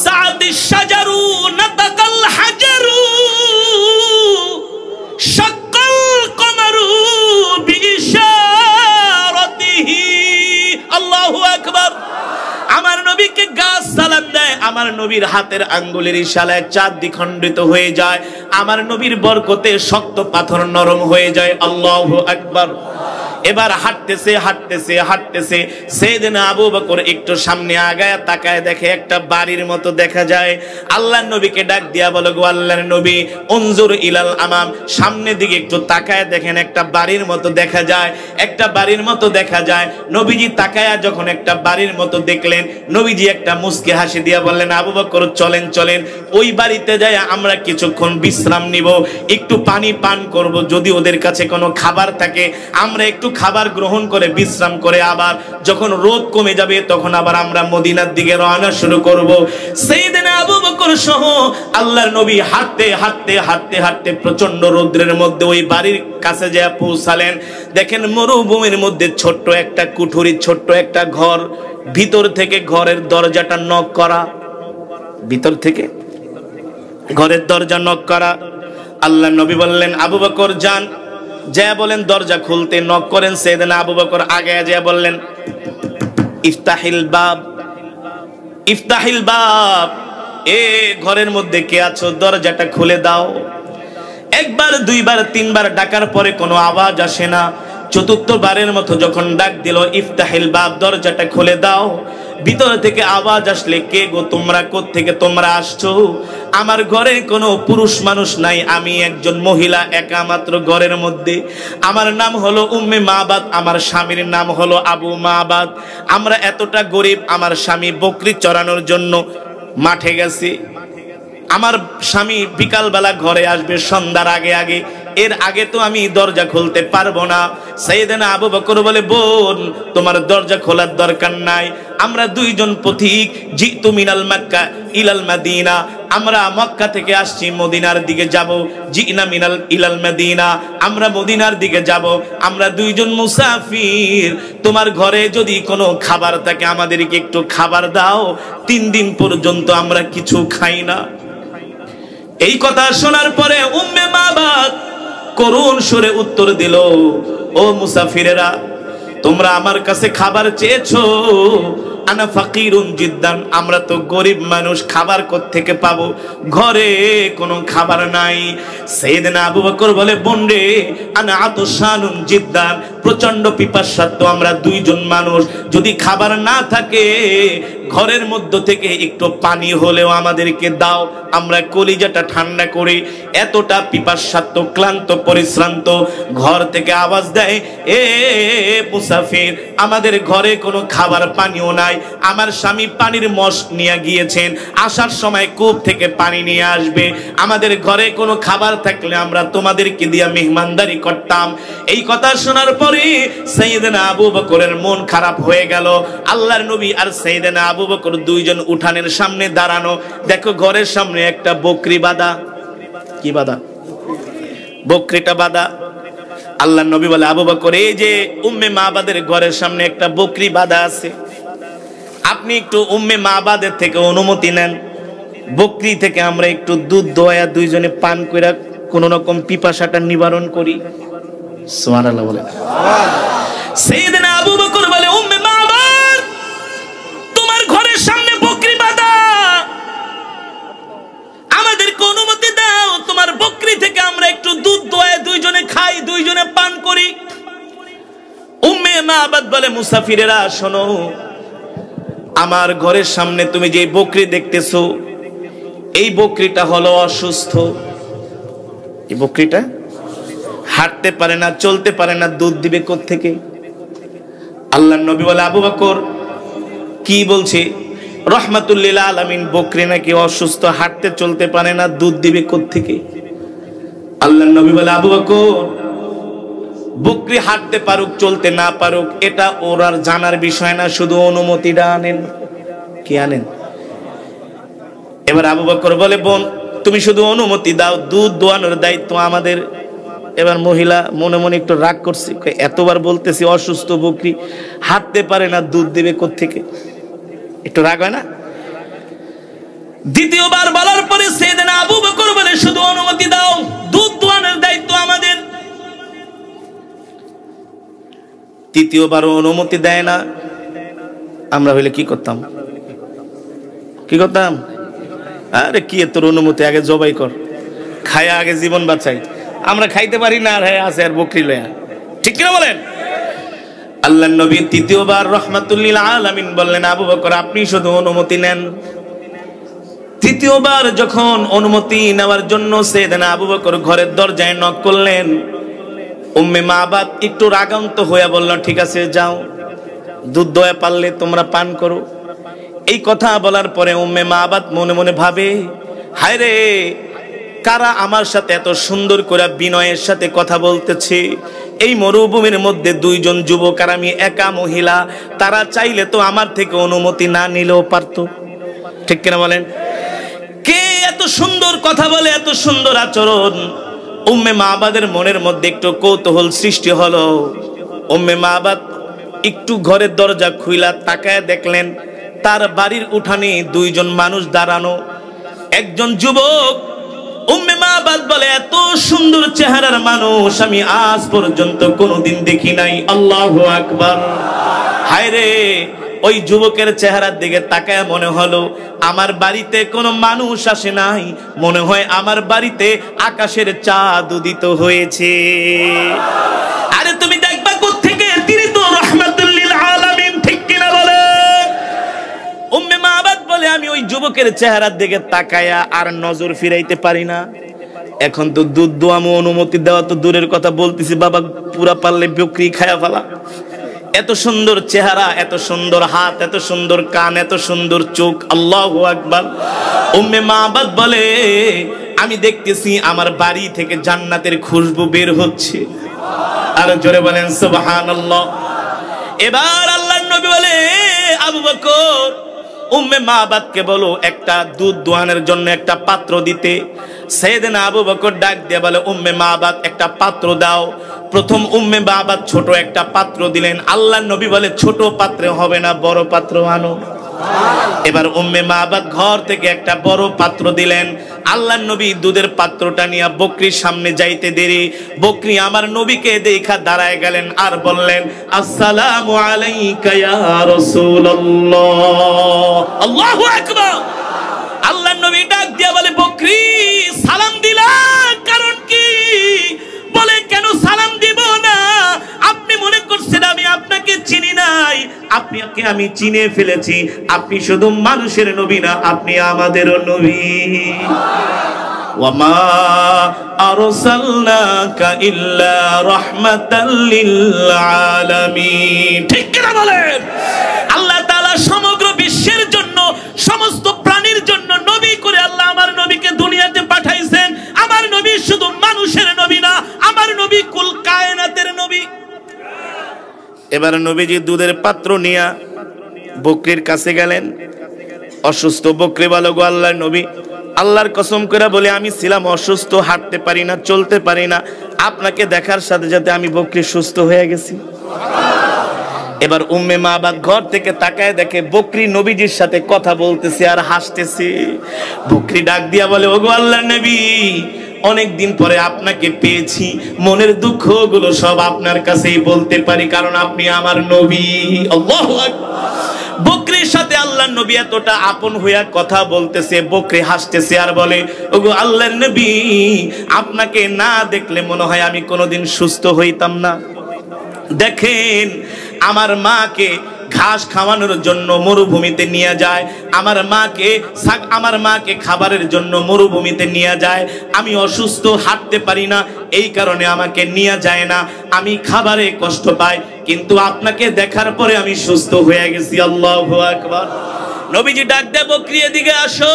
সাদিস শাজারু নাতাকাল হাজারু শাক্কাল কমারু বিইশারাতিহি। আল্লাহু আকবার। আমার নবীকে গাছ সালাম দেয়, আমার নবীর হাতের আঙ্গুলের ইশারায় চাঁদ দ্বিখণ্ডিত হয়ে যায়, আমার নবীর বরকতে শক্ত পাথর নরম হয়ে যায়। আল্লাহু আকবার। এবার হাঁটতেছে হাঁটতেছে হাঁটতেছে, সাইয়েদনা আবু বকর একটু সামনে আগায় তাকায়, দেখে একটা বাড়ির মতো দেখা যায়। আল্লাহর নবীকে ডাক দিয়া বলে, গো আল্লাহর নবী, উনজুর ইলাল আমাম, সামনের দিকে একটু তাকায় দেখেন, একটা বাড়ির মতো দেখা যায়, একটা বাড়ির মতো দেখা যায়। নবীজি তাকায়া যখন একটা বাড়ির মতো দেখলেন, নবীজি একটা মুস্কি হাসি দিয়া বললেন, আবু বকর চলেন চলেন, ওই বাড়িতে যাই আমরা কিছুক্ষণ বিশ্রাম নিব, একটু পানি পান করব, যদি ওদের কাছে কোনো খাবার থাকে আমরা একটু খাবার গ্রহণ করে বিশ্রাম করে আবার যখন রোদ কমে যাবে তখন আবার আমরা মদিনার দিকে রওনা শুরু করব। সাইয়েদনা আবু বকর সহ আল্লাহর নবী হাঁটতে হাঁটতে হাঁটতে হাঁটতে প্রচন্ড রৌদ্রের মধ্যে ওই বাড়ির কাছে যা পৌঁছালেন। দেখেন মরুভূমির মধ্যে ছোট্ট একটা কুঠুরি, ছোট্ট একটা ঘর, ভিতর থেকে ঘরের দরজাটা নক করা, ভিতর থেকে ঘরের দরজা নক করা। আল্লাহর নবী বললেন, আবু বকর যান, যা বলেন দরজা খুলতে। নক করেন, সাইয়েদনা আবু বকর আগে যা বললেন, ইফতাহিল বাব, ইফতাহিল বাব, এ ঘরের মধ্যে কে আছো, দরজাটা খুলে দাও। একবার দুইবার তিনবার ডাকার পরে কোনো আওয়াজ আসে না। চতুর্থবারের মতো যখন ডাক দিল, ইফতাহিল বাব, দরজাটা খুলে দাও। ভিতর থেকে আওয়াজ আসলে, কে গো তোমরা, কোত্থেকে তোমরা আসছো? আমার ঘরে কোনো পুরুষ মানুষ নাই, আমি একজন মহিলা একা মাত্র ঘরের মধ্যে। আমার নাম হলো উম্মে মাবাদ, আমার স্বামীর নাম হলো আবু মাবাদ। আমরা এতটা গরিব, আমার স্বামী বকরি চড়ানোর জন্য মাঠে গেছে। আমার স্বামী বিকালবেলা ঘরে আসবে সন্ধ্যার আগে আগে, এর আগে তো আমি দরজা খুলতে পারবো না। সাইয়েদনা আবু বকর বলে, বোন তোমার দরজা খোলার দরকার নাই, আমরা দুইজন পথিক, জিতু মিনাল মক্কা ইলাল মদিনা, আমরা মক্কা থেকে আসছি মদিনার দিকে যাব, জিনা মিনাল ইলাল মদিনা, আমরা মদিনার দিকে যাব, আমরা দুইজন মুসাফির, তোমার ঘরে যদি কোনো খাবার থাকে আমাদেরকে একটু খাবার দাও, 3 দিন পর্যন্ত আমরা কিছু খাই না। এই কথা শোনার পরে উম্মে মাবাদ করুণ সুরে উত্তর দিল, ও মুসাফিরেরা, তোমরা আমার কাছে খাবার চেয়েছো, আনা ফাকিরুন জিদ্দান, আমরা তো গরিব মানুষ, খাবার কোত্থেকে পাবো, ঘরে কোনো খাবার নাই। সাইয়েদনা আবু বকর বলে, বোন রে, আনা আতশানুন জিদ্দান, প্রচন্ড পিপাসার্ত আমরা দুইজন মানুষ, যদি খাবার না থাকে ঘরের মধ্য থেকে একটু পানি হলেও আমাদেরকে দাও, আমরা কলিজাটা ঠান্ডা করি, এতটা পিপাসার্ত, ক্লান্ত, পরিশ্রান্ত। ঘর থেকে আওয়াজ দেয়, এ মুসাফির, আমাদের ঘরে কোনো খাবার পানিও নাই, আমার স্বামী পানির মশ নিয়ে গিয়েছেন, আসার সময় কূপ থেকে পানি নিয়ে আসবে, আমাদের ঘরে কোনো খাবার থাকলে আমরা তোমাদেরকে দিয়ে মেহমানদারি করতাম। এই কথা শোনার পরে সাইয়েদনা আবু বকরের মন খারাপ হয়ে গেল। আল্লাহর নবী আর সাইয়েদনা আবু বকর দুইজন উঠানের সামনে দাঁড়ানো, দেখো ঘরের সামনে একটা বকরি বাঁধা। কি বাঁধা? বকরিটা বাঁধা। আল্লাহর নবী বলে, আবু বকর, এই যে উম্মে মাবাদের ঘরের সামনে একটা বকরি বাঁধা আছে, আপনি একটু উম্মে মাবাদের থেকে অনুমতি নেন, বকরি থেকে আমরা একটু দুধ দোয়া দুইজনে পান কইরা কোন রকম পিপাসাটা নিবারণ করি। সুবহানাল্লাহ বলে। সাইয়েদনা আবু বকর বলে, উম্মে মাবাদ, তোমার ঘরের সামনে বকরি বাঁধা, আমাদেরকে অনুমতি দাও, তোমার বকরি থেকে আমরা একটু দুধ দোয়া দুইজনে খাই, দুইজনে পান করি। উম্মে মাবাদ বলে, মুসাফিরেরা শোনো, আমার ঘরের সামনে তুমি যে বকরি দেখতেছো, এই বকরিটা হলো অসুস্থ, এই বকরিটা হাঁটতে পারে না, চলতে পারে না, দুধ দিবে কোত্থেকে? আল্লাহর নবী বলে, আবু বকর কি বলছে? রহমাতুল্লিল আলামিন, বকরি নাকি অসুস্থ, হাঁটতে চলতে পারে না, দুধ দিবে কোত্থেকে? আল্লাহর নবী বলে, আবু বকর বকরি হাঁটতে পারুক চলতে না পারুক এটা ওর আর জানার বিষয় না, শুধু অনুমতিটা আনেন। কি আনেন? এবার আবু বকর বলে, বোন তুমি শুধু অনুমতি দাও, দুধ দোয়ানোর দায়িত্ব আমাদের। এবার মহিলা মনে মনে একটু রাগ করছে, এতবার বলতেছি অসুস্থ বকরি হাঁটতে পারে না, দুধ দেবে কোত্থেকে? একটু রাগ হয় না? দ্বিতীয়বার বলার পরে সাইয়েদনা আবু বকর বলে, শুধু অনুমতি দাও, দুধ দোয়ানোর দায়িত্ব আমাদের। তৃতীয়বারও অনুমতি দেয় না। আমরা হইলে কি করতাম? কি করতাম? আরে কি তোর অনুমতি, আগে জবাই কর, খায়া আগে জীবন বাঁচাই। আমরা খাইতে পারি না, আর হ্যাঁ আছে আর বকরি লয়া। ঠিক কিনা বলেন? আল্লাহর নবী তৃতীয়বার রাহমাতুল লিল আলামিন বললেন, আবু বকর আপনি শুধু অনুমতি নেন। তৃতীয়বার যখন অনুমতি নেওয়ার জন্য সাইয়েদনা আবু বকর ঘরের দরজায় নক করলেন, উম্মে মাবাদ একটু রাগান্ত হয়ে বলল, ঠিক আছে যাও, দুধ দয়া পারলে তোমরা পান করো। এই কথা বলার পরে উম্মে মাবাদ মনে মনে ভাবে, হায় রে, কারা আমার সাথে এত সুন্দর করে বিনয়ের সাথে কথা বলতেছে। এই মরুভূমির মধ্যে দুইজন যুবক আর আমি একা মহিলা, তারা চাইলে তো আমার থেকে অনুমতি না নিলেও পারতো। ঠিক কিনা বলেন? কে এত সুন্দর কথা বলে, এত সুন্দর আচরণ? উম্মে মাবাদের মনের মধ্যে একটু কৌতূহল সৃষ্টি হলো। উম্মে মাবাদ একটু ঘরের দরজা খুইলা তাকায় দেখলেন তার বাড়ির উঠানে দুইজন মানুষ দাঁড়ানো। একজন যুবক। উম্মে মাবাদ বলে, এত সুন্দর চেহারার মানুষ আমি আজ পর্যন্ত কোনোদিন দেখি নাই। আল্লাহু আকবার। হায় রে, ওই যুবকের চেহারার দিকে তাকায় মনে হলো আমার বাড়িতে কোনো মানুষ আসে নাই, মনে হয় আমার বাড়িতে আকাশের চাঁদ উদিত হয়েছে। আরে তুমি দেখবা কোত্থেকে, তিনি তো রাহমাতুল লিল আলামিন। ঠিক কিনা বলে? উম্মে মাবাদ বলে, আমি ওই যুবকের চেহারার দিকে তাকায়া আর নজর ফিরাইতে পারি না। এখন তো দুধ দোয়ামো, অনুমতি দেওয়া তো দূরের কথা, বলতেছি বাবা পুরা পারলে বকরি খায়া ফেলা। এত সুন্দর চেহারা, এত সুন্দর হাত, এত সুন্দর কান, এত সুন্দর চোখ। আল্লাহু আকবার। উম্মে মাবাদ বলে, আমি দেখতেছি আমার বাড়ি থেকে জান্নাতের খুশবু বের হচ্ছে। আর জোরে বলেন সুবহানাল্লাহ। এবার আল্লাহর নবী বলে, আবু বকর উম্মে মাবাদকে বলো একটা দুধ দোয়ানোর জন্য একটা পাত্র দিতে। সাইয়েদনা আবু বকর ডাক দিয়ে বলে, উম্মে মাবাদ একটা পাত্র দাও। প্রথম উম্মে মাবাদ ছোট একটা পাত্র দিলেন। আল্লাহর নবী বলে, ছোট পাত্রে হবে না, বড় পাত্র আনো। এবার উম্মে মাবাদ ঘর থেকে একটা বড় পাত্র দিলেন। আল্লাহর নবী দুধের পাত্রটা নিয়ে বকরির সামনে যাইতে দেরি, বকরি আমার নবীকে দেখা দাঁড়ায় গেলেন আর বললেন, আসসালামু আলাইকা ইয়া রাসূলুল্লাহ। আল্লাহু আকবার। আল্লাহর নবী ডাক দিয়া বলে, বকরি সালাম দিলা, কারণ কি? বলে, কেন সালাম দিব না? আপনি মনে করছেন আমি আপনাকে চিনি নাই? আপনাকে আমি চিনে ফেলেছি। আপনি শুধু মানুষের নবী না, আপনি আমাদেরও নবী। ওয়ামা আরসালনাকা ইল্লা রাহমাতাল লিল আলামিন। ঠিক কিনা বলেন? আল্লাহ তাআলা সমগ্র বিশ্বের জন্য, সমস্ত প্রাণীর জন্য নবী করে আল্লাহ আমার নবীকে দুনিয়াতে পাঠাইছেন। আমার নবী শুধু মানুষের নবী না, আমার নবী কুল কায়নাতের নবী। এবার নবীজি দুধের পাত্র নিয়ে বকরির কাছে গেলেন। অসুস্থ বকরি বলে, গো আল্লাহর নবী, আল্লাহর কসম করে বলে আমি ছিলাম অসুস্থ, হাঁটতে পারি না, চলতে পারি না। আপনাকে দেখার সাথে সাথে আমি বকরি সুস্থ হয়ে গেছি। এবার উম্মে মাবাদ ঘর থেকে তাকায় দেখে বকরি নবীজির সাথে কথা বলতেছে আর হাসতেছে। বকরি ডাক দিয়া বলে, ওগো আল্লাহর নবী, অনেকদিন পরে আপনাকে পেয়েছি, মনের দুঃখগুলো সব আপনার কাছেই বলতে পারি, কারণ আপনি আমার নবী। আল্লাহু আকবার। বকরির সাথে আল্লাহর নবী এতটা আপন হইয়া কথা বলতেছে, বকরি হাসতেছে আর বলে, ওগো আল্লাহর নবী, আপনাকে না দেখলে মনে হয় আমি কোনোদিন সুস্থ হইতাম না। দেখেন, আমার মাকে ঘাস খাওয়ানোর জন্য মরুভূমিতে নিয়ে যায়, আমার মাকে খাবারের জন্য মরুভূমিতে নিয়ে যায়। আমি অসুস্থ, হাঁটতে পারি না, এই কারণে আমাকে নিয়ে যায় না, আমি খাবারে কষ্ট পাই, কিন্তু আপনাকে দেখার পরে আমি সুস্থ হয়ে গেছি। আল্লাহু আকবার। নবীজি ডাক দেয়, বকরি এদিকে আসো।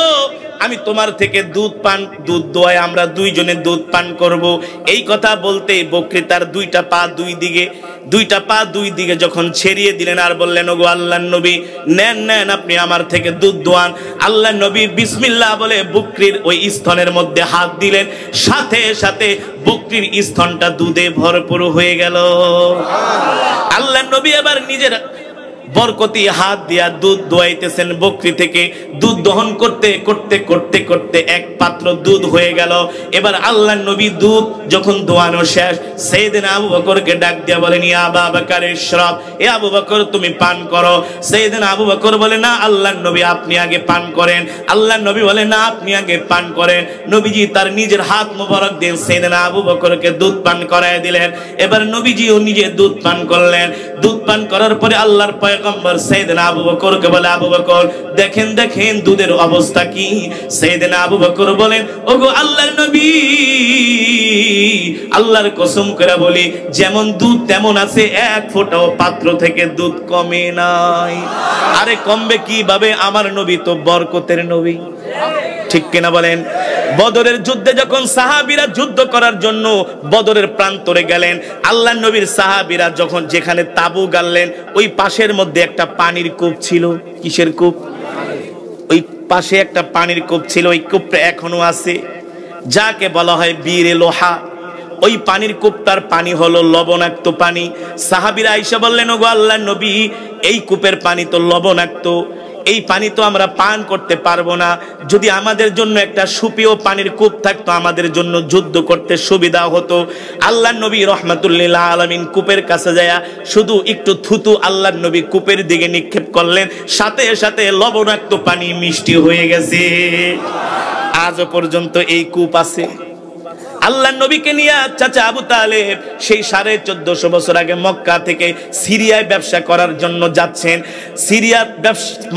আমি তোমার থেকে দুধ দোয়াই আমরা দুইজনে দুধ পান করব। এই কথা বলতে বকরি তার দুইটা পা দুই দিকে যখন ছেড়িয়ে দিলেন আর বললেন, ওগো আল্লাহর নবী, নেন আপনি আমার থেকে দুধ দোয়ান। আল্লাহর নবী বিসমিল্লাহ বলে বকরির ওই স্তনের মধ্যে হাত দিলেন, সাথে সাথে বকরির স্তনটা দুধে ভরপুর হয়ে গেল। আল্লাহর নবী এবার নিজের বরকতি হাত দিয়া দুধ দোয়াইতেছেন। বকরি থেকে দুধ দহন করতে এক পাত্র দুধ হয়ে গেল। এবার আল্লাহর নবী দুধ যখন দোয়ানো শেষ, সাইয়েদনা আবু বকরকে ডাক দিয়া বলেন, ইয়া আবা বকর ইশরাব, এ আবু বকর তুমি পান করো। সাইয়েদনা আবু বকর বলে, না আল্লাহর নবী আপনি আগে পান করেন। আল্লাহর নবী বলে, না আপনি আগে পান করেন। নবীজি তার নিজের হাত মোবারক দিয়ে সাইয়েদনা আবু বকরকে দুধ পান করায় দিলেন। এবার নবীজিও নিজে দুধ পান করলেন। দুধ পান করার পরে আল্লাহর পয়গম্বর সাইয়েদনা আবু বকরকে বলে, আবু বকর দেখেন দুধের অবস্থা কি। সাইয়েদনা আবু বকর বলেন, ওগো আল্লাহর নবী, আল্লাহর কসম করে বলি, যেমন দুধ তেমন আছে, এক ফোঁটাও পাত্র থেকে দুধ কমে নাই। আরে কমবে কিভাবে? আমার নবী তো বরকতের নবী, ঠিক কিনা বলেন? বদরের যুদ্ধে যখন সাহাবীরা যুদ্ধ করার জন্য বদরের প্রান্তরে গেলেন, আল্লাহর নবীর সাহাবীরা যখন যেখানে তাবু গাড়লেন, ওই পাশের মধ্যে একটা পানির কূপ ছিল। কিসের কূপ? ওই পাশে একটা পানির কূপ ছিল। ওই কূপটা এখনো আছে, যাকে বলা হয় বীরে লোহা। ওই পানির কূপটার পানি হলো লবণাক্ত পানি। সাহাবীরা আয়েশা বললেন, ওগো আল্লাহর নবী, এই কূপের পানি তো লবণাক্ত, এই পানি তো আমরা পান করতে পারবো না। যদি আমাদের জন্য একটা সুপেয় পানির কূপ থাকতো, আমাদের জন্য যুদ্ধ করতে সুবিধা হতো। আল্লাহর নবী রাহমাতুল্লিল আলামিন কূপের কাছে যায় শুধু একটু থুতু আল্লাহর নবী কূপের দিকে নিক্ষেপ করলেন, সাথে সাথে লবণাক্ত পানি মিষ্টি হয়ে গেছে। আজও পর্যন্ত এই কূপ আছে। আল্লাহর নবীকে নিয়ে চাচা আবু তালেব সেই 1450 বছর আগে মক্কা থেকে সিরিয়ায় ব্যবসা করার জন্য যাচ্ছেন।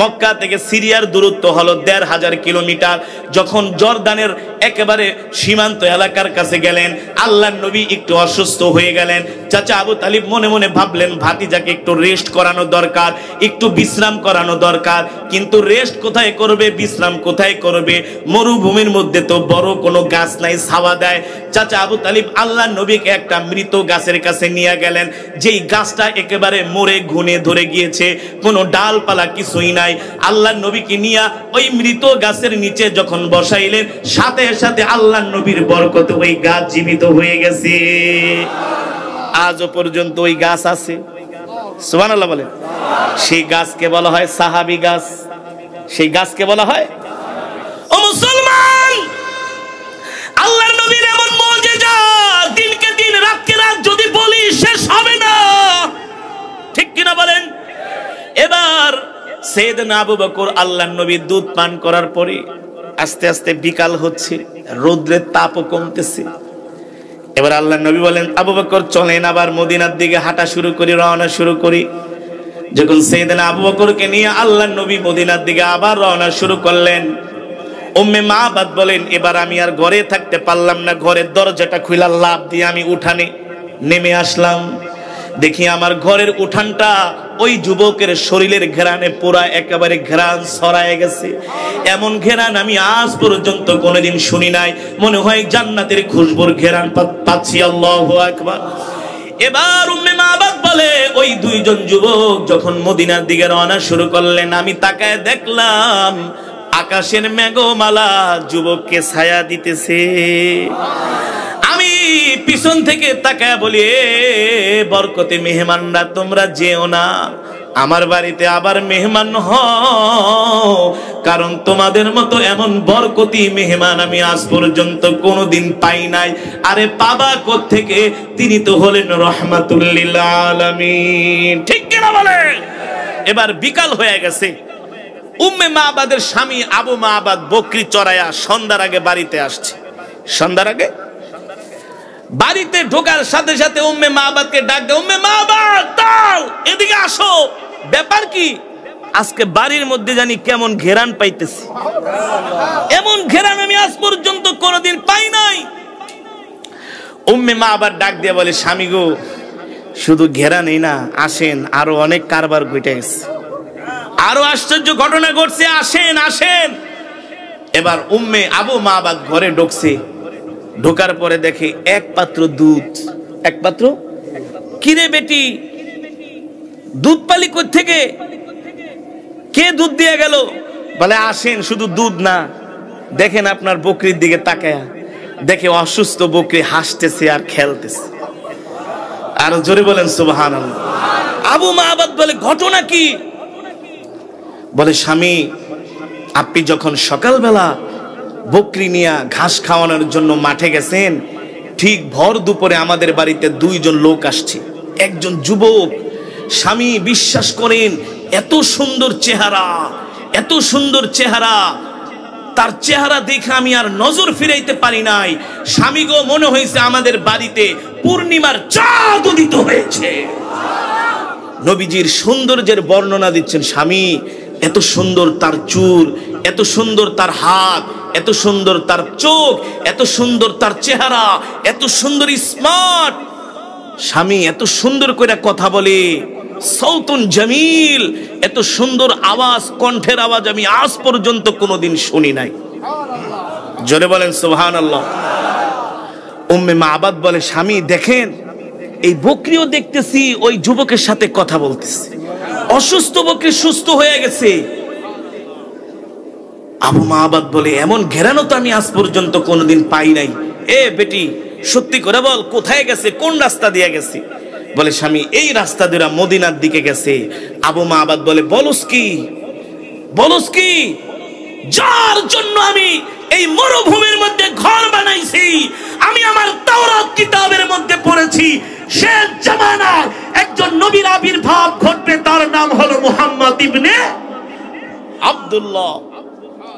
মক্কা থেকে সিরিয়ার দূরত্ব হলো 1500 কিলোমিটার। যখন জর্দানের একেবারে সীমান্ত এলাকার কাছে গেলেন, আল্লাহর নবী একটু অসুস্থ হয়ে গেলেন। চাচা আবু তালিব মনে মনে ভাবলেন, ভাতিজাকে একটু রেস্ট করানো দরকার, একটু বিশ্রাম করানো দরকার। কিন্তু রেস্ট কোথায় করবে, বিশ্রাম কোথায় করবে? মরুভূমির মধ্যে তো বড় কোনো গাছ নাই, ছাওয়া দেয়। চাচা আবু তালিব আল্লাহর নবীকে একটা মৃত গাছের কাছে নিয়ে গেলেন, যেই গাছটা একেবারে মরে ঘুনে ধরে গিয়েছে, কোনো ডালপালা কিছুই নাই। আল্লাহর নবীকে নিয়ে ওই মৃত গাছের নিচে যখন বসাইলেন, সাথে সাথে আল্লাহর নবীর বরকতে ওই গাছ জীবিত হয়ে গেছে। আজও পর্যন্ত ওই গাছ আছে। সুবহানাল্লাহ বলেন। সেই গাছকে বলা হয় সাহাবী গাছ। সেই গাছকে বলা হয়, ও মুসলমান, আল্লাহর নবীর এমন মুজিজা, দিনকে দিন রাতকে রাত যদি বলি শেষ হবে না, ঠিক কিনা বলেন? এবার সাইয়েদনা আবু বকর আল্লাহর নবী দুধ পান করার পরে আস্তে আস্তে বিকাল হচ্ছে, রোদ্রের তাপও কমতেছে। এবার আল্লাহর নবী বলেন, আবু বকর চলেন আবার মদিনার দিকে হাঁটা শুরু করি, রওনা শুরু করি। যখন সাইয়েদনা আবু বকরকে নিয়ে আল্লাহর নবী মদিনার দিকে আবার রওনা শুরু করলেন, উম্মে মাবাদ বলেন, এবার আমি আর ঘরে থাকতে পারলাম না, ঘরের দরজাটা খুলে লাফ দিয়ে আমি উঠানে নেমে আসলাম। দেখি আমার ঘরের উঠানটা ওই যুবকের শরীরের ঘেরানে পুরা একেবারে ঘেরান ছড়ায় গেছে। এমন ঘেরান আমি আজ পর্যন্ত কোনোদিন শুনি নাই। মনে হয় জান্নাতের খুশবুর ঘেরান পাচ্ছি। আল্লাহু আকবার। এবার উম্মে মাবাদ বলে, ওই দুইজন যুবক যখন মদিনার দিকে রওনা শুরু করলেন, আমি তাকায় দেখলাম আকাশের মেঘমালা যুবককে ছায়া দিতেছে। আমি পিছন থেকে তাকায় বলি, বরকতে মেহমানরা তোমরা যেও না, আমার বাড়িতে আবার মেহমান হও, কারণ তোমাদের মতো এমন বরকতি মেহমান আমি আজ পর্যন্ত কোনোদিন পাই নাই। আরে পাবা কোত্থেকে? তিনি তো হলেন রহমাতুল লিল আলামিন, ঠিক কিনা বলেন? এবার বিকাল হয়ে গেছে। উম্মে মাবাদের স্বামী আবু মাবাদ বকরি চড়ায়া সন্ধ্যার আগে বাড়িতে আসছে। সন্ধ্যার আগে বাড়িতে ঢোকার সাথে সাথে উম্মে মাবাদকে ডাক দেয়, উম্মে মাবাদ দাও, এদিকে আসো। ব্যাপার কি? আজকে বাড়ির মধ্যে জানি কেমন ঘেরান পাইতেছি, এমন ঘেরান আমি আজ পর্যন্ত কোনোদিন পাই নাই। উম্মে মাবাদ ডাক দিয়ে বলে, স্বামী গো, শুধু ঘেরানই না, আসেন, আরো অনেক কারবার ঘটে গেছে, আরো আশ্চর্য ঘটনা ঘটছে, আসেন আসেন। এবার উম্মে আবু মাবাদ ঘরে ঢুকছে, ঢোকার পরে দেখে এক পাত্র দুধ, এক পাত্র। কিরে বেটি, দুধ পালি কই থেকে, কে দুধ দিয়ে গেল? বলে আসেন, শুধু দুধ না, দেখেন আপনার বকরির দিকে তাকায়া, দেখে অসুস্থ বকরি হাসতেছে আর খেলতেছে। আর জোরে বলেন সুবহানাল্লাহ। আবু মাবাদ বলে ঘটনা কি? বলে স্বামী, আপনি যখন সকালবেলা বকরি নিয়ে ঘাস খাওয়ানোর জন্য মাঠে গেছেন, ঠিক ভর দুপুরে আমাদের বাড়িতে দুইজন লোক আসছে, একজন যুবক। স্বামী বিশ্বাস করেন, এত সুন্দর চেহারা, এত সুন্দর চেহারা, তার চেহারা দেখে আমি আর নজর ফিরাইতে পারি নাই। স্বামী গো, মনে হয়েছে আমাদের বাড়িতে পূর্ণিমার চাঁদ উদিত হয়েছে। নবীজির সৌন্দর্যের বর্ণনা দিচ্ছেন স্বামী। এত সুন্দর তার চুল, এত সুন্দর তার হাত, এত সুন্দর তার চোখ, এত সুন্দর তার চেহারা, এত সুন্দর স্মার্ট। স্বামী এত সুন্দর করে কথা বলে, সৌতুন জামিল, এত সুন্দর আওয়াজ, কণ্ঠের আওয়াজ আমি আজ পর্যন্ত কোনোদিন শুনি নাই। জোরে বলেন সুবহানাল্লাহ। উম্মে মাবাদ বলে স্বামী দেখেন, এই বকরিও দেখতেছি ওই যুবকের সাথে কথা বলতেছে, অসুস্থ বকরি সুস্থ হয়ে গেছে। আবু মাবাদ বলে এমন ঘেরানো তো আমি আজ পর্যন্ত কোনোদিন পাই নাই। এ বেটি, সত্যি করে বল কোথায় গেছে, কোন রাস্তা দিয়ে গেছে? বলে স্বামী এই রাস্তা দিয়ে মদিনার দিকে গেছে। আবু মাবাদ বলে বলস কি, বলস কি? যার জন্য আমি এই মরুভূমির মধ্যে ঘর বানাইছি, আমি আমার তাওরাত কিতাবের মধ্যে পড়েছি, শেষ জামানায় একজন নবীর আবির্ভাব ঘটবে, তার নাম হলো মুহাম্মদ ইবনে আব্দুল্লাহ।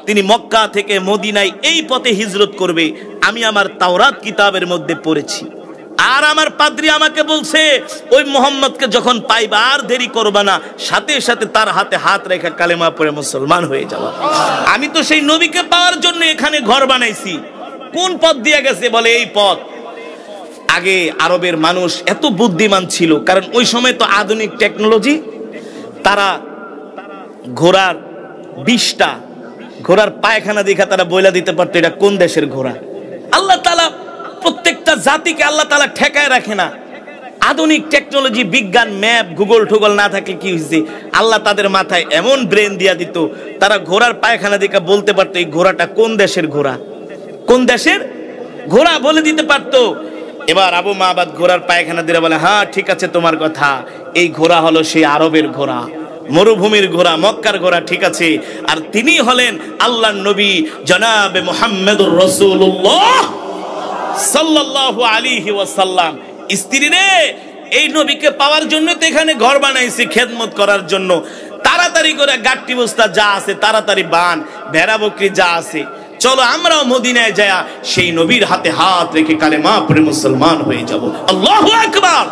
তিনি মক্কা থেকে মদিনায় এই পথে হিজরত করবে, আমি আমার তাওরাত কিতাবের মধ্যে পড়েছি। আর আমার পাদ্রী আমাকে বলছে ওই মোহাম্মদকে যখন পাইবা আর দেরি করবা না, সাথে সাথে তার হাতে হাত রেখে কালেমা পড়ে মুসলমান হয়ে যাওয়া। আমি তো সেই নবীকে পাওয়ার জন্য এখানে ঘর বানাইছি। কোন পথ দিয়ে গেছে? বলে এই পথ। আগে আরবের মানুষ এত বুদ্ধিমান ছিল, কারণ ওই সময় তো আধুনিক টেকনোলজি। তারা ঘোড়ার বিষটা, ঘোড়ার পায়খানা দেখা তারা বইলা দিতে পারতো এটা কোন দেশের ঘোড়া। আল্লাহ তাআলা প্রত্যেকটা জাতিকে আল্লাহ তাআলা ঠেকায় রাখে না। আধুনিক টেকনোলজি, বিজ্ঞান, ম্যাপ, গুগল টুগল না থাকলে কি হয়েছে, আল্লাহ তাদের মাথায় এমন ব্রেন দিয়া দিত, তারা ঘোড়ার পায়খানা দেখা বলতে পারতো এই ঘোড়াটা কোন দেশের ঘোড়া, কোন দেশের ঘোড়া বলে দিতে পারতো। এবার আবু মাবাদ ঘোড়ার পায়খানা দিয়ে বলে হ্যাঁ ঠিক আছে তোমার কথা, এই ঘোড়া হলো সেই আরবের ঘোড়া, মরুভূমির ঘোড়া, মক্কার ঘোড়া, ঠিক আছে। আর তিনি হলেন আল্লাহর নবী জনাবে মুহাম্মদুর রাসূলুল্লাহ সাল্লাল্লাহু আলাইহি ওয়াসাল্লাম। স্ত্রী রে, এই নবীকে পাওয়ার জন্য তো এখানে ঘর বানাইছি, খেদমত করার জন্য। তাড়াতাড়ি করে গাট্টি বস্তা যা আছে তাড়াতাড়ি বান, ভেড়া বকরি যা আছে, চলো আমরাও মদিনায় যায়া সেই নবীর হাতে হাত রেখে কালেমা পড়ে মুসলমান হয়ে যাব। আল্লাহু আকবার।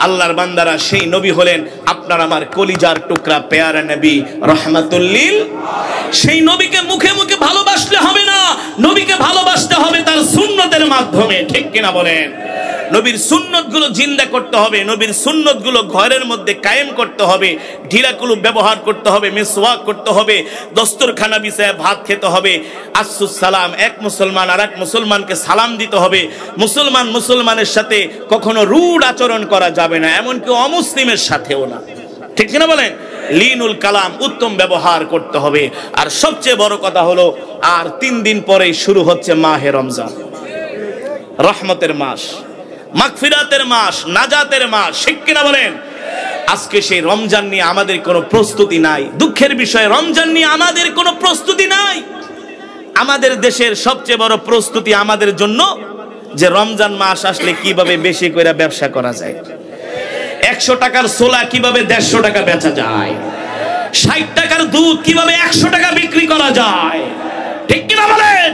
আল্লাহর বান্দারা, সেই নবী হলেন আপনার আমার কলিজার টুকরা পেয়ারা নবী রাহমাতুল লিল। সেই নবীকে মুখে মুখে ভালোবাসলে হবে না, নবীকে ভালোবাসতে হবে তার সুন্নতের মাধ্যমে, ঠিক কিনা বলেন? নবীর সুন্নতগুলো জিন্দা করতে হবে, নবীর সুন্নতগুলো ঘরের মধ্যে কায়েম করতে হবে, ঢিলাকুলু ব্যবহার করতে হবে, মিসওয়াক করতে হবে, দস্তরখানা বিছায় ভাত খেতে হবে, আসসুস সালাম, এক মুসলমান আর এক মুসলমানকে সালাম দিতে হবে, মুসলমান মুসলমানের সাথে কখনো রুড আচরণ করা যাবে না, এমনকি অমুসলিমের সাথেও না, ঠিক কিনা বলেন? লিনুল কালাম, উত্তম ব্যবহার করতে হবে। আর সবচেয়ে বড় কথা হলো, আর 3 দিন পরেই শুরু হচ্ছে মাহে রমজান, রহমতের মাস, মাগফিরাতের মাস, নাজাতের মাস, ঠিক কিনা বলেন? আজকে সেই রমজান নিয়ে আমাদের কোনো প্রস্তুতি নাই। দুঃখের বিষয়, রমজান নিয়ে আমাদের কোনো প্রস্তুতি নাই। আমাদের দেশের সবচেয়ে বড় প্রস্তুতি আমাদের জন্য যে রমজান মাস আসলে কিভাবে বেশি করে ব্যবসা করা যায়, 100 টাকার ছোলা কিভাবে 150 টাকা বেচা যায়, 60 টাকার দুধ কিভাবে 100 টাকা বিক্রি করা যায়, ঠিক কিনা বলেন?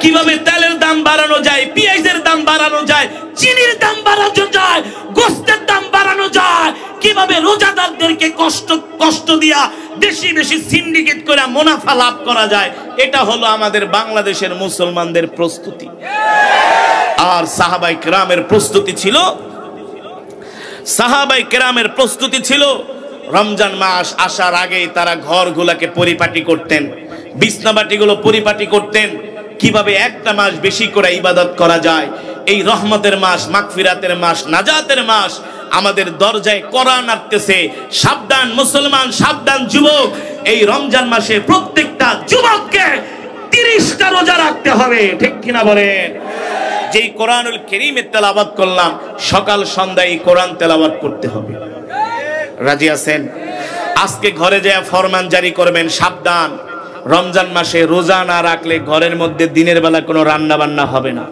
কিভাবে তেলের দাম বাড়ানো যায়, পেঁয়াজের দাম বাড়ানো যায়, চিনির দাম বাড়ানো যায়, গোশতের দাম বাড়ানো যায়, কিভাবে রোজাদারদেরকে কষ্ট দিয়া বেশি বেশি সিন্ডিকেট করে মুনাফা লাভ করা যায়। এটা হলো আমাদের বাংলাদেশের মুসলমানদের প্রস্তুতি। আর সাহাবায়ে কেরামের প্রস্তুতি ছিল, সাহাবায়ে কেরামের প্রস্তুতি ছিল রমজান মাস আসার আগেই তারা ঘরগুলাকে পরিপাটি করতেন, বিছনাবাটিগুলো পরিপাটি করতেন, কিভাবে একটা মাস বেশি করে ইবাদত করা যায়। এই রহমতের মাস, মাগফিরাতের মাস, নাজাতের মাস, আমাদের দরজায় কোরআন আসতেছে। সাবধান মুসলমান, সাবধান যুবক, এই রমজান মাসে প্রত্যেকটা যুবককে 30টা রোজা রাখতে হবে, ঠিক কিনা বলেন? যেই কোরআনুল কারীমের তেলাওয়াত করলাম, সকাল সন্ধ্যায় কোরআন তেলাওয়াত করতে হবে। রাজি আছেন? আজকে ঘরে যায় ফরমান জারি করবেন, সাবধান, রমজান মাসে রোজা না রাখলে ঘরের মধ্যে দিনের বেলা কোনো রান্না বান্না হবে না।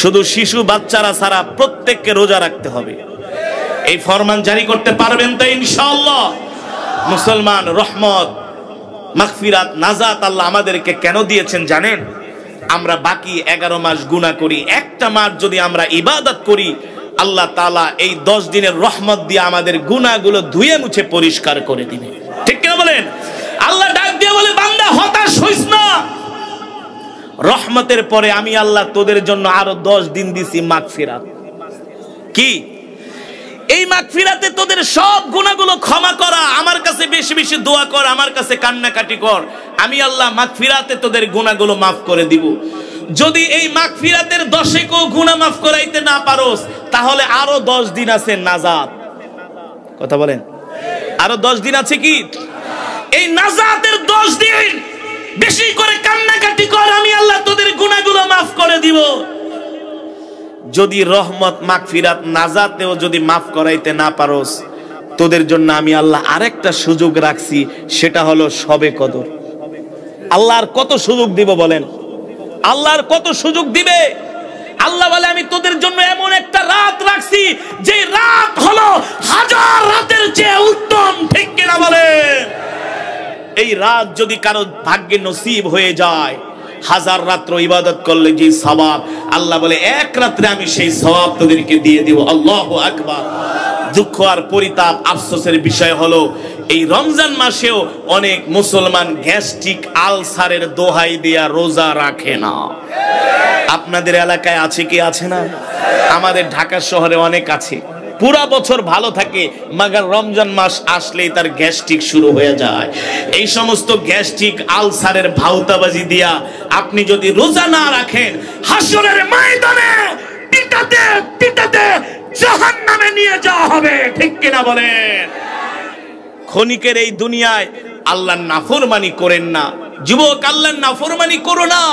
শুধু শিশু বাচ্চারা ছাড়া প্রত্যেককে রোজা রাখতে হবে। এই ফরমান জারি করতে পারবেন তো ইনশাআল্লাহ? মুসলমান, রহমত, মাগফিরাত, নাজাত আল্লাহ আমাদেরকে কেন দিয়েছেন জানেন? আমরা বাকি 11 মাস গুনাহ করি, একটা মাস যদি আমরা ইবাদত করি, আল্লাহ তাআলা এই 10 দিনের রহমত দিয়ে আমাদের গুনাহগুলো ধুয়ে মুছে পরিষ্কার করে দিবে, ঠিক কিনা বলেন? আল্লাহ ডাক দিয়ে বলে, বান্দা হতাশ হইস না, রহমতের পরে আমি আল্লাহ তোদের জন্য আরো 10 দিন দিছি মাগফিরাত। কি? এই মাগফিরাতে তোদের সব গুনাহগুলো ক্ষমা করা। আমার কাছে বেশি বেশি দোয়া কর, আমার কাছে কান্নাকাটি কর, আমি আল্লাহ মাগফিরাতে তোদের গুনাহগুলো মাফ করে দিব। যদি এই মাগফিরাতের 10 কেও গুনাহ মাফ করাইতে না পারোস, তাহলে আরো 10 দিন আছে নাজাত। কথা বলেন, আরো 10 দিন আছে কি? এই নাজাতের 10 দিন বেশি করে কান্নাকাটি কর, আমি আল্লাহ তোদের গুনাহগুলো মাফ করে দিব। যদি রহমত, মাগফিরাত, নাজাতেও যদি মাফ করাইতে না পারোস, তোদের জন্য আমি আল্লাহ আরেকটা সুযোগ রাখছি, সেটা হলো শবে কদর। আল্লাহর কত সুযোগ দিব বলেন? আল্লাহর কত সুযোগ দিবে? আল্লাহ বলে, আমি তোদের জন্য এমন একটা রাত রাখছি, যে রাত হলো 1000 রাতের চেয়ে উত্তম, ঠিক কিনা বলেন? এই রাত যদি কারো ভাগ্যে নসিব হয়ে যায়, 1000 রাত্র ইবাদত করলে যে সওয়াব, আল্লাহ বলে এক রাত্রে আমি সেই সওয়াব তোদেরকে দিয়ে দিব। আল্লাহু আকবার। দুঃখ আর পরিতাপ, আফসোসের বিষয় হলো, এই রমজান মাসেও অনেক মুসলমান গ্যাস্ট্রিক আলসারের দোহাই দিয়া রোজা রাখে না। আপনাদের এলাকায় আছে কি আছে না? আমাদের ঢাকা শহরে অনেক আছে, পুরা বছর ভালো থাকে, মাগার রমজান মাস আসলেই তার গ্যাস্ট্রিক শুরু হয়ে যায়। এই সমস্ত গ্যাস্ট্রিক আলসারের ভাউতাবাজি দিয়া আপনি যদি রোজা না রাখেন, হাসরের ময়দানে পিটাতে পিটাতে জাহান্নামে নিয়ে যাওয়া হবে, ঠিক কিনা বলেন? ক্ষণিকের এই দুনিয়ায় আল্লাহর নাফরমানি করেন না। যুবক, আল্লাহর নাফরমানি করো না।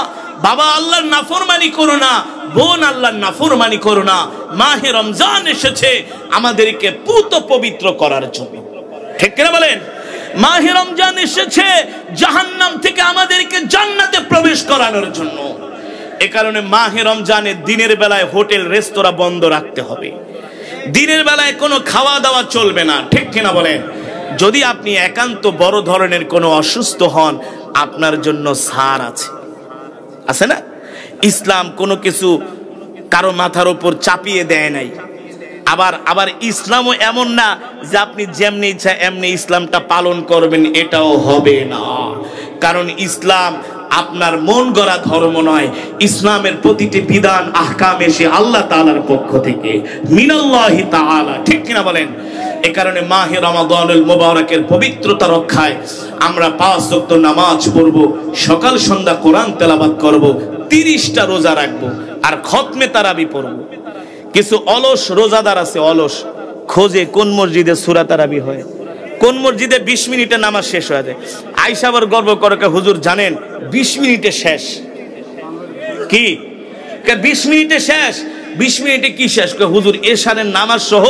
বাবা, আল্লাহর নাফরমানি করো না। বোন, আল্লাহর নাফরমানি করো না। মাহে রমজান এসেছে আমাদেরকে পুত পবিত্র করার জন্য, ঠিক কিনা বলেন? মাহে রমজান এসেছে জাহান্নাম থেকে আমাদেরকে জান্নাতে প্রবেশ করানোর জন্য। এ কারণে মাহে রমজানে দিনের বেলায় হোটেল রেস্তোরাঁ বন্ধ রাখতে হবে। দিনের বেলায় কোনো খাওয়া দাওয়া চলবে না, ঠিক কিনা বলেন? যদি আপনি একান্ত বড় ধরনের কোনো অসুস্থ হন, আপনার জন্য ছাড় আছে, আছে না? ইসলাম কোনো কিছু কারো মাথার উপর চাপিয়ে দেয় নাই। আবার ইসলামও এমন না যে আপনি যেমনি ইচ্ছা এমনি ইসলামটা পালন করবেন, এটাও হবে না। কারণ ইসলাম আপনার মন গড়া ধর্ম নয়। ইসলামের প্রতিটি বিধান, আহকাম এসে আল্লাহ তাআলার পক্ষ থেকে, মিনাল্লাহি তাআলা, ঠিক কিনা বলেন? এ কারণে মাহে রমাদানুল মুবারকের পবিত্রতা রক্ষায় আমরা 5 ওয়াক্ত নামাজ পড়ব, সকাল সন্ধ্যা কোরআন তেলাওয়াত করব, 30টা রোজা রাখব, আর খতমে তারাবি পড়ব। কিছু অলস রোজাদার আছে, অলস, খোঁজে কোন মসজিদে সূরা তারাবি হয়, কোন মসজিদে 20 মিনিটে নামাজ শেষ হয়ে যায়। আয়েশা আবার গর্ব করে, হুজুর জানেন 20 মিনিটে শেষ। কি 20 মিনিটে শেষ? 20 মিনিটে কি শেষ? হুজুর এশারের নামাজ সহ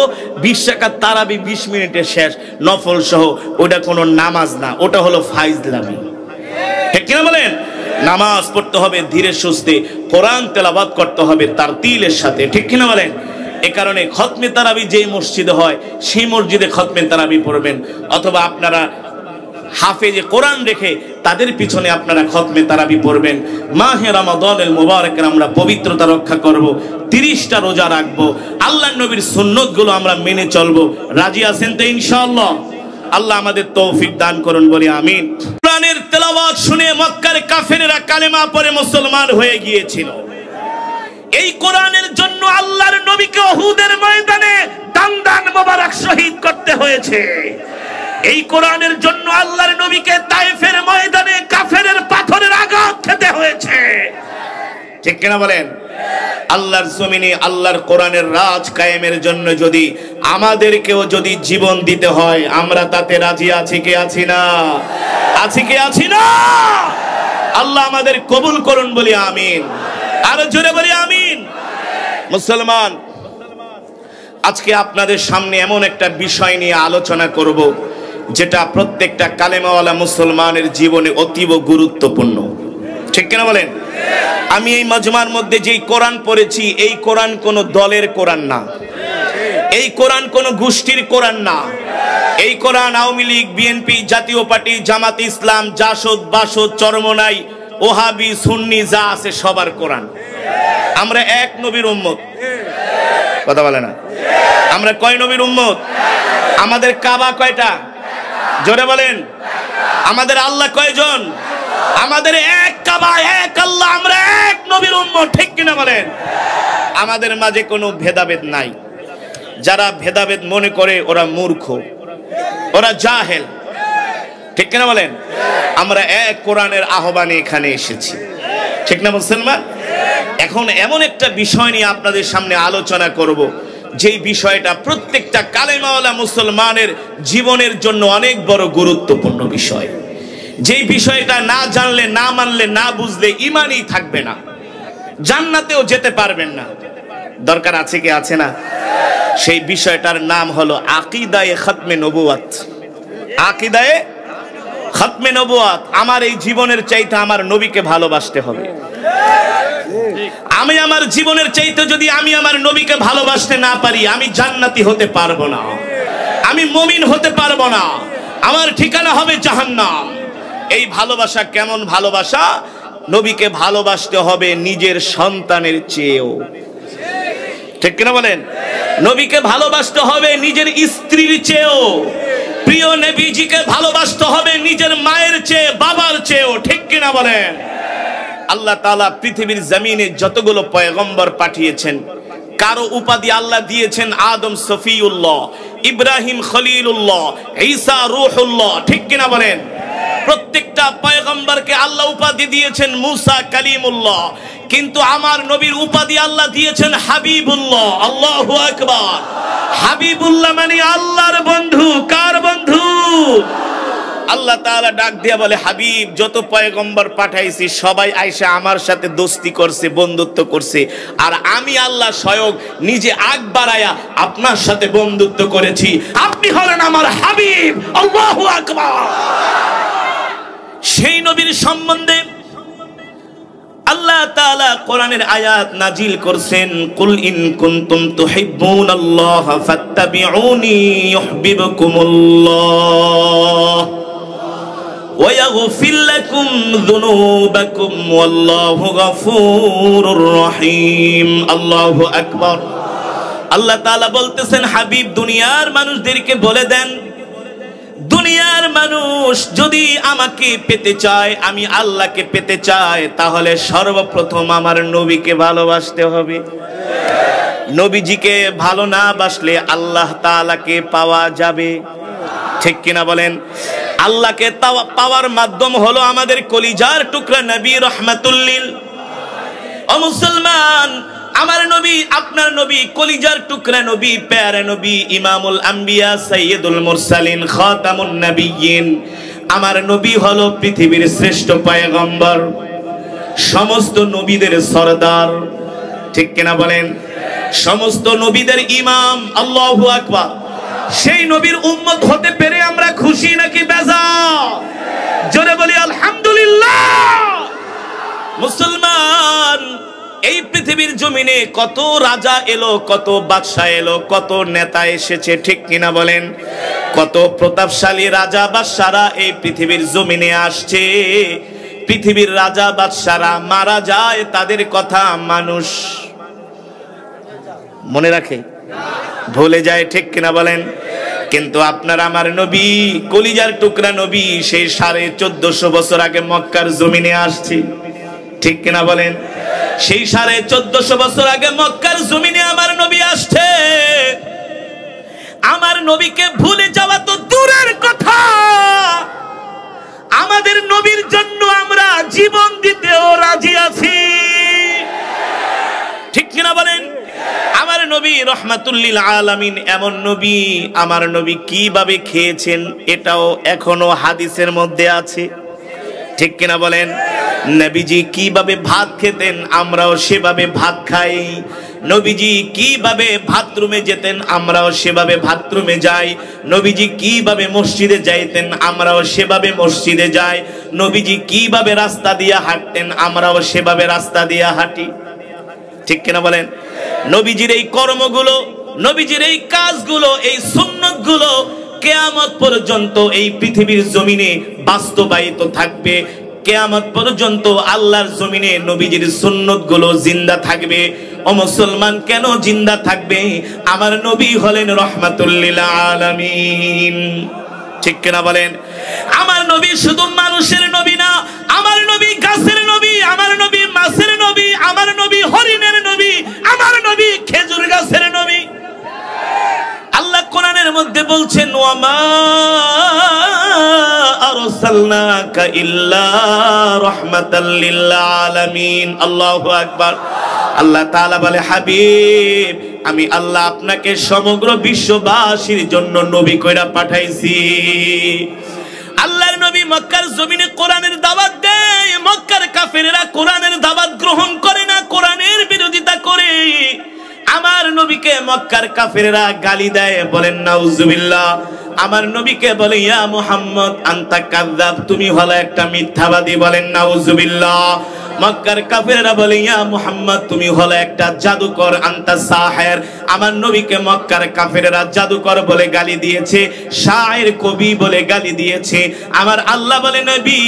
20 রাকাত তারাবি 20 মিনিটে শেষ, নফল সহ। ওটা কোনো নামাজ না, ওটা হলো ফাইজলামি, ঠিক কিনা বলেন? নামাজ পড়তে হবে ধীরে সুস্থে, কোরআন তেলাওয়াত করতে হবে তারতিলের সাথে, ঠিক কিনা বলেন? এ কারণে খতমে তারাবি যে মসজিদে হয় সেই মসজিদে খতমে তারাবি পড়বেন, অথবা আপনারা হাফেজে কোরআন রেখে তাদের পিছনে আপনারা খতমে তারাবি পড়বেন। মাহে রমাদানুল মুবারকের আমরা পবিত্রতা রক্ষা করব, 30টা রোজা রাখবো, আল্লাহর নবীর সুন্নতগুলো আমরা মেনে চলবো। রাজি আছেন তো ইনশাআল্লাহ? আল্লাহ আমাদের তৌফিক দান করুন, বলি আমিন। কোরআনের তেলাওয়াত শুনে মক্কার কাফেরেরা কালেমা পড়ে মুসলমান হয়ে গিয়েছিল। এই কোরআনের জন্য আল্লাহর নবীকে উহুদের ময়দানে দান মোবারক শহীদ করতে হয়েছে। এই কোরআনের জন্য আল্লাহর নবীকে তায়েফের ময়দানে কাফেরের পাথরের আঘাত খেতে হয়েছে, ঠিক কিনা বলেন? আল্লাহর জমিনে আল্লাহর কোরআনের রাজ কায়েমের জন্য যদি আমাদেরকেও যদি জীবন দিতে হয়, আমরা তাতে রাজি আছি কি আছি না? আছি কি আছি না? আল্লাহ আমাদের কবুল করুন, বলি আমিন। আরো জোরে বলি আমিন। মুসলমান, আজকে আপনাদের সামনে এমন একটা বিষয় নিয়ে আলোচনা করব যেটা প্রত্যেকটা কালেমাওয়ালা মুসলমানের জীবনে অতীব গুরুত্বপূর্ণ, ঠিক কিনা বলেন? আমি এই মজমার মধ্যে যেই কোরআন পড়েছি, এই কোরআন কোনো দলের কোরআন না, এই কোরআন কোনো গোষ্ঠীর কোরআন না। এই কোরআন আওয়ামী লীগ, বিএনপি, জাতীয় পার্টি, জামাত ইসলাম, জাসদ, বাসদ, চরমনাই, ওহাবি, সুন্নি যা আছে সবার কোরআন। আমরা এক নবীর উম্মত, কথা বলে না? আমরা কয় নবীর উম্মত? আমাদের কাবা কয়টা? জোরে বলেন। আমাদের আল্লাহ কয়জন? আমাদের এক কাবা, এক আল্লাহ, আমরা এক নবীর উম্মত, ঠিক কিনা বলেন? আমাদের মাঝে কোনো ভেদাভেদ নাই। যারা ভেদাভেদ মনে করে ওরা মূর্খ, ওরা জাহেল, ঠিক কিনা বলেন? আমরা এক কোরআনের আহ্বানে এখানে এসেছি, ঠিক না মুসলমান? এখন এমন একটা বিষয় নিয়ে আপনাদের সামনে আলোচনা করব, যেই বিষয়টা প্রত্যেকটা কালেমাওয়ালা মুসলমানের জীবনের জন্য অনেক বড় গুরুত্বপূর্ণ বিষয়। যেই বিষয়টা না জানলে, না মানলে, না বুঝলে ঈমানই থাকবে না, জান্নাতেও যেতে পারবেন না। দরকার আছে কি আছে না? সেই বিষয়টার নাম হলো আকীদায়ে খতমে নবুয়াত। আকীদায়ে খতমে নবুয়াত। আমার এই জীবনের চাইতে আমার নবীকে ভালোবাসতে হবে। আমি আমার জীবনের চাইতে যদি আমি আমার নবীকে ভালোবাসতে না পারি, আমি জান্নাতি হতে পারবো না, আমি মুমিন হতে পারবো না, আমার ঠিকানা হবে জাহান্নাম। এই ভালোবাসা কেমন ভালোবাসা? নবীকে ভালোবাসতে হবে নিজের সন্তানের চেয়েও, ঠিক কিনা বলেন? নবীকে ভালোবাসতে হবে নিজের স্ত্রীর চেয়েও, প্রিয় নবীজিকে ভালোবাসতে হবে নিজের মায়ের চেয়ে, বাবার চেয়েও, ঠিক কিনা বলেন? আল্লাহ তাআলা পৃথিবীর জমিনে যতগুলো পয়গম্বর পাঠিয়েছেন, কারো উপাধি আল্লাহ দিয়েছেন আদম সফিউল্লাহ, ইব্রাহিম খলিলুল্লাহ, ঈসা রূহুল্লাহ, ঠিক কিনা বলেন? প্রত্যেকটা পয়গম্বরকে আল্লাহ উপাধি দিয়েছেন মুসা কালিমুল্লাহ, কিন্তু আমার নবীর উপাধি আল্লাহ দিয়েছেন হাবিবুল্লাহ। আল্লাহু আকবার। হাবিবুল্লাহ মানে আল্লাহর বন্ধু। কার বন্ধু? আল্লাহ তাআলা ডাক দিয়া বলে, হাবিব, যত পয়গম্বর পাঠাইছি সবাই আইসা আমার সাথে দোস্তি করছে, বন্ধুত্ব করছে, আর আমি আল্লাহ স্বয়ং নিজে আগ বাড়ায়া আপনার সাথে বন্ধুত্ব করেছি। আপনি হলেন আমার হাবিব। আল্লাহু আকবার। সেই নবীর সম্বন্ধে আল্লাহ তাআলা কোরআনের আয়াত নাজিল করছেন, কুল ইন কুনতুম তুহিব্বুনাল্লাহ ফাত্তাবিউনি ইউহিব্বুকুমুল্লাহ ওয়া ইয়াগফির লাকুম যুনুবাকুম ওয়াল্লাহু গফুরুর রহিম। আল্লাহু আকবার। আল্লাহ তাআলা বলতেছেন, হাবিব, দুনিয়ার মানুষদেরকে বলে দেন, দুনিয়ার মানুষ যদি আমাকে পেতে চায়, আমি আল্লাহকে পেতে চায়, তাহলে সর্বপ্রথম আমার নবীকে ভালোবাসতে হবে। নবীজিকে ভালো না বাসলে আল্লাহ তাআলাকে পাওয়া যাবে, ঠিক কিনা বলেন? আল্লাহকে পাওয়ার মাধ্যম হলো আমাদের কলিজার টুকরা নবী রাহমাতুল লিল। ও মুসলমান, আমার নবী, আপনার নবী, কলিজার টুকরা নবী, প্যারা নবী, ইমামুল আম্বিয়া, সাইয়্যিদুল মুরসালিন, খাতামুন নবিয়্যিন। আমার নবী হলো পৃথিবীর শ্রেষ্ঠ পয়গম্বর, সমস্ত নবীদের সরদার, ঠিক কিনা বলেন? সমস্ত নবীদের ইমাম। আল্লাহু আকবার। সেই নবীর উম্মত হতে পেরে আমরা খুশি নাকি বেজার? জোরে বলি আলহামদুলিল্লাহ। মুসলমান, এই পৃথিবীর জমিনে কত রাজা এলো, কত বাদশাহ এলো, কত নেতা এসেছে, ঠিক কিনা বলেন? কত প্রতাপশালী রাজা বাদশারা এই পৃথিবীর জমিনে আসছে। পৃথিবীর রাজা বাদশারা মারা যায়, তাদের কথা মানুষ মনে রাখে? ভুলে যায়, ঠিক কিনা বলেন? কিন্তু আপনার আমার নবী, কলিজার টুকরা নবী, সেই 1450 বছর আগে মক্কার জমিনে আসছে, ঠিক কিনা বলেন? সেই 1450 বছর আগে মক্কার জমিনে আমার নবী আসছে। আমার নবীকে ভুলে যাওয়া তো দূরের কথা, রহমাতুল লিল আলামিন এমন নবী, আমার নবী কিভাবে খেয়েছেন এটাও এখনো হাদিসের মধ্যে আছে, ঠিক কিনা বলেন? নবীজি কিভাবে ভাত খেতেন আমরাও সেভাবে ভাত খাই। নবীজি কিভাবে বাথরুমে যেতেন আমরাও সেভাবে বাথরুমে যাই। নবীজি কিভাবে মসজিদে যাইতেন আমরাও সেভাবে মসজিদে যাই। নবীজি কিভাবে রাস্তা দিয়ে হাঁটতেন আমরাও সেভাবে রাস্তা দিয়ে হাঁটি, ঠিক কিনা বলেন? নবীজির এই কর্মগুলো, নবীজির এই কাজগুলো, এই সুন্নতগুলো কিয়ামত পর্যন্ত এই পৃথিবীর জমিনে বাস্তবায়িত থাকবে। কিয়ামত পর্যন্ত আল্লাহর জমিনে নবীজির সুন্নতগুলো জিন্দা থাকবে। ও মুসলমান, কেন জিন্দা থাকবে? আমার নবী হলেন রহমাতুল লিল আলামিন, ঠিক কিনা বলেন? আমার নবী শুধু মানুষের নবী না, আমার নবী গাছের নবী, আমার নবী মাছের নবী, আমার নবী হরিণের নবী, আমার নবী খেজুর গাছের নবী। আল্লাহ কোরআনের মধ্যে বলছেন, ওয়ামা আরসালনাকা ইল্লা রাহমাতাল লিল আলামিন। আল্লাহু আকবার। আল্লাহ তাআলা বলে, হাবিব আমি আল্লাহ আপনাকে সমগ্র বিশ্ববাসীর জন্য নবী কইরা পাঠাইছি। আল্লাহর নবী মক্কার জমিনে কোরআনের দাওয়াত দেয়, মক্কার কাফেরেরা কোরআনের দাওয়াত গ্রহণ করে না, কোরআনের বিরোধিতা করে। আমার নবীকে মক্কার কাফেরেরা গালি দেয়, বলেন নাউজুবিল্লাহ। আমার নবীকে বলে, ইয়া মুহাম্মদ আনতা কাযযাব, তুমি হলো একটা মিথ্যাবাদী, বলেন নাউজুবিল্লাহ। মক্কার কাফেররা বলে, ইয়া মুহাম্মদ তুমি হলো একটা জাদুকর, আনতা সাহির। আমার নবীকে মক্কার কাফেররা জাদুকর বলে গালি দিয়েছে, শায়ের, কবি বলে গালি দিয়েছে। আমার আল্লাহ বলে, নবী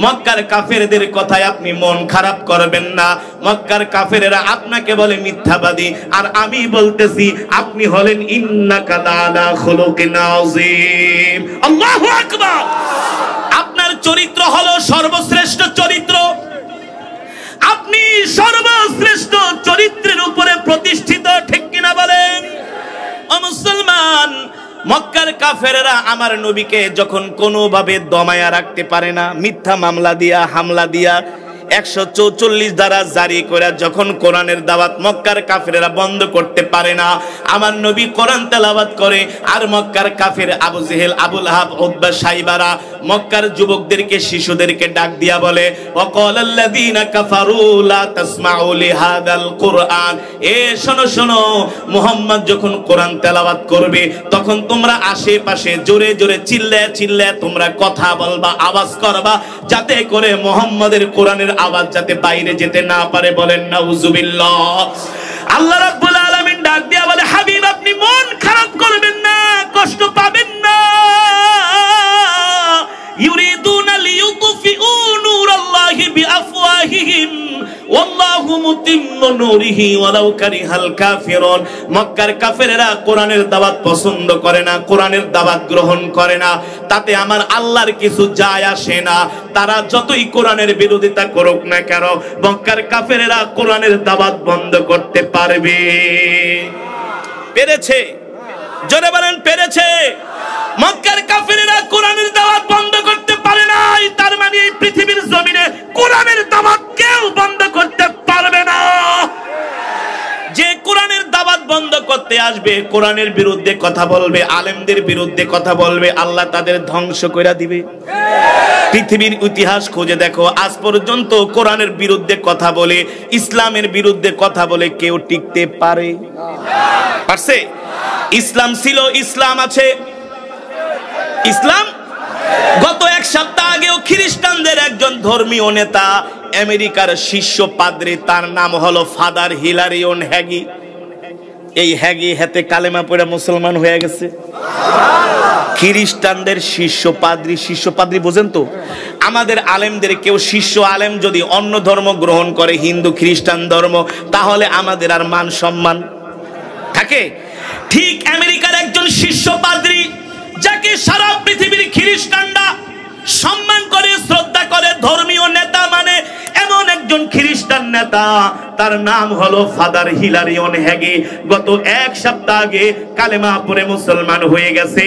মক্কার কাফেরদের কথায় আপনি মন খারাপ করবেন না। মক্কার কাফেররা আপনাকে বলে মিথ্যাবাদী, আর আমি বলতেছি আপনি হলেন ইন্নাকা লাআলা খুলুকিন আযীম। আল্লাহু আকবার। আপনার চরিত্র হলো সর্বশ্রেষ্ঠ চরিত্র, আপনি সর্বশ্রেষ্ঠ চরিত্রের উপরে প্রতিষ্ঠিত, ঠিক কিনা বলেন? ও মুসলমান, মক্কার কাফেররা আমার নবীকে যখন কোনোভাবে দমায়া রাখতে পারে না, মিথ্যা মামলা দিয়া, হামলা দিয়া 144 দ্বারা জারি করে যখন কোরআনের দাওয়াত মক্কার কাফেররা বন্ধ করতে পারে না, আমার নবী কোরআন তেলাওয়াত করে। আর মক্কার কাফের আবু জেহেল, আবুল আহাব, উতবা, সাইবারা মক্কার যুবকদেরকে, শিশুদেরকে ডাক দিয়া বলে, ওয়াকালাল্লাযীনা কাফারু লা তাসমাউ লিহাদাল কুরআন, এ শোনো শোনো, মুহাম্মদ যখন কোরআন তেলাওয়াত করবে তখন তোমরা আশেপাশে জোরে জোরে চিল্লায় চিল্লায় তোমরা কথা বলবা, আওয়াজ করবা, যাতে করে মুহাম্মাদের কোরআনের আওয়াজ যাতে বাইরে যেতে না পারে, বলেন নাউজুবিল্লাহ। আল্লাহ রাব্বুল আলামিন ডাক দিয়া বলে, হাবিব আপনি মন খারাপ করবেন না, কষ্ট পাবেন না। ইউরিদুনা লিইউতফিউ নূরাল্লাহি বিআফওয়াহিহিম ওয়াল্লাহু মুতিম্মু নূরিহি ওয়ালাউ কারিহাল কাফিরুন। মক্কার কাফেররা কোরআনের দাওয়াত পছন্দ করে না, কোরআনের দাওয়াত গ্রহণ করে না, তাতে আমার আল্লাহর কিছু যায় আসে না। তারা যতই কোরআনের বিরোধিতা করুক না কেন, মক্কার কাফেররা কোরআনের দাওয়াত বন্ধ করতে পারবে? পেরেছে? জোরে বলেন, পেরেছে? মক্কার কাফেররা কোরআনের দাওয়াত বন্ধ করতে পারে নাই, তার মানে এই পৃথিবীর জমিনে কোরআনের দাওয়াত কেউ বন্ধ করতে পারবে না। যে কোরআনের দাওয়াত বন্ধ করতে আসবে, কোরআনের বিরুদ্ধে কথা বলবে, আলেমদের বিরুদ্ধে কথা বলবে, আল্লাহ তাদের ধ্বংস করে দিবে। পৃথিবীর ইতিহাস খুঁজে দেখো, আজ পর্যন্ত কোরআনের বিরুদ্ধে কথা বলে, ইসলামের বিরুদ্ধে কথা বলে কেউ টিকতে পারে? পারছে? ইসলাম ছিল, ইসলাম আছে, ইসলাম। গত এক সপ্তাহ আগেও খ্রিস্টানদের একজন ধর্মীয় নেতা, আমেরিকার শীর্ষ পাদ্রী, তার নাম হলো ফাদার হিলারিয়ন হ্যাগি। এই হ্যাগি হাতে কালেমা পড়ে মুসলমান হয়ে গেছে। খ্রিস্টানদের শীর্ষ পাদ্রী, শীর্ষ পাদ্রী বোঝেন তো? আমাদের আলেমদের কেউ শীর্ষ আলেম যদি অন্য ধর্ম গ্রহণ করে, হিন্দু খ্রিস্টান ধর্ম, তাহলে আমাদের আর মান সম্মান থাকে? ঠিক আমেরিকার একজন শীর্ষ পাদ্রী, যাকে সারা পৃথিবীর খ্রিস্টানরা সম্মান করে, শ্রদ্ধা করে, ধর্মীয় নেতা মানে এমন একজন খ্রিস্টান নেতা, তার নাম হলো ফাদার হিলারিয়ন হ্যাগি। গত এক সপ্তাহ আগে কালেমা পড়ে মুসলমান হয়ে গেছে।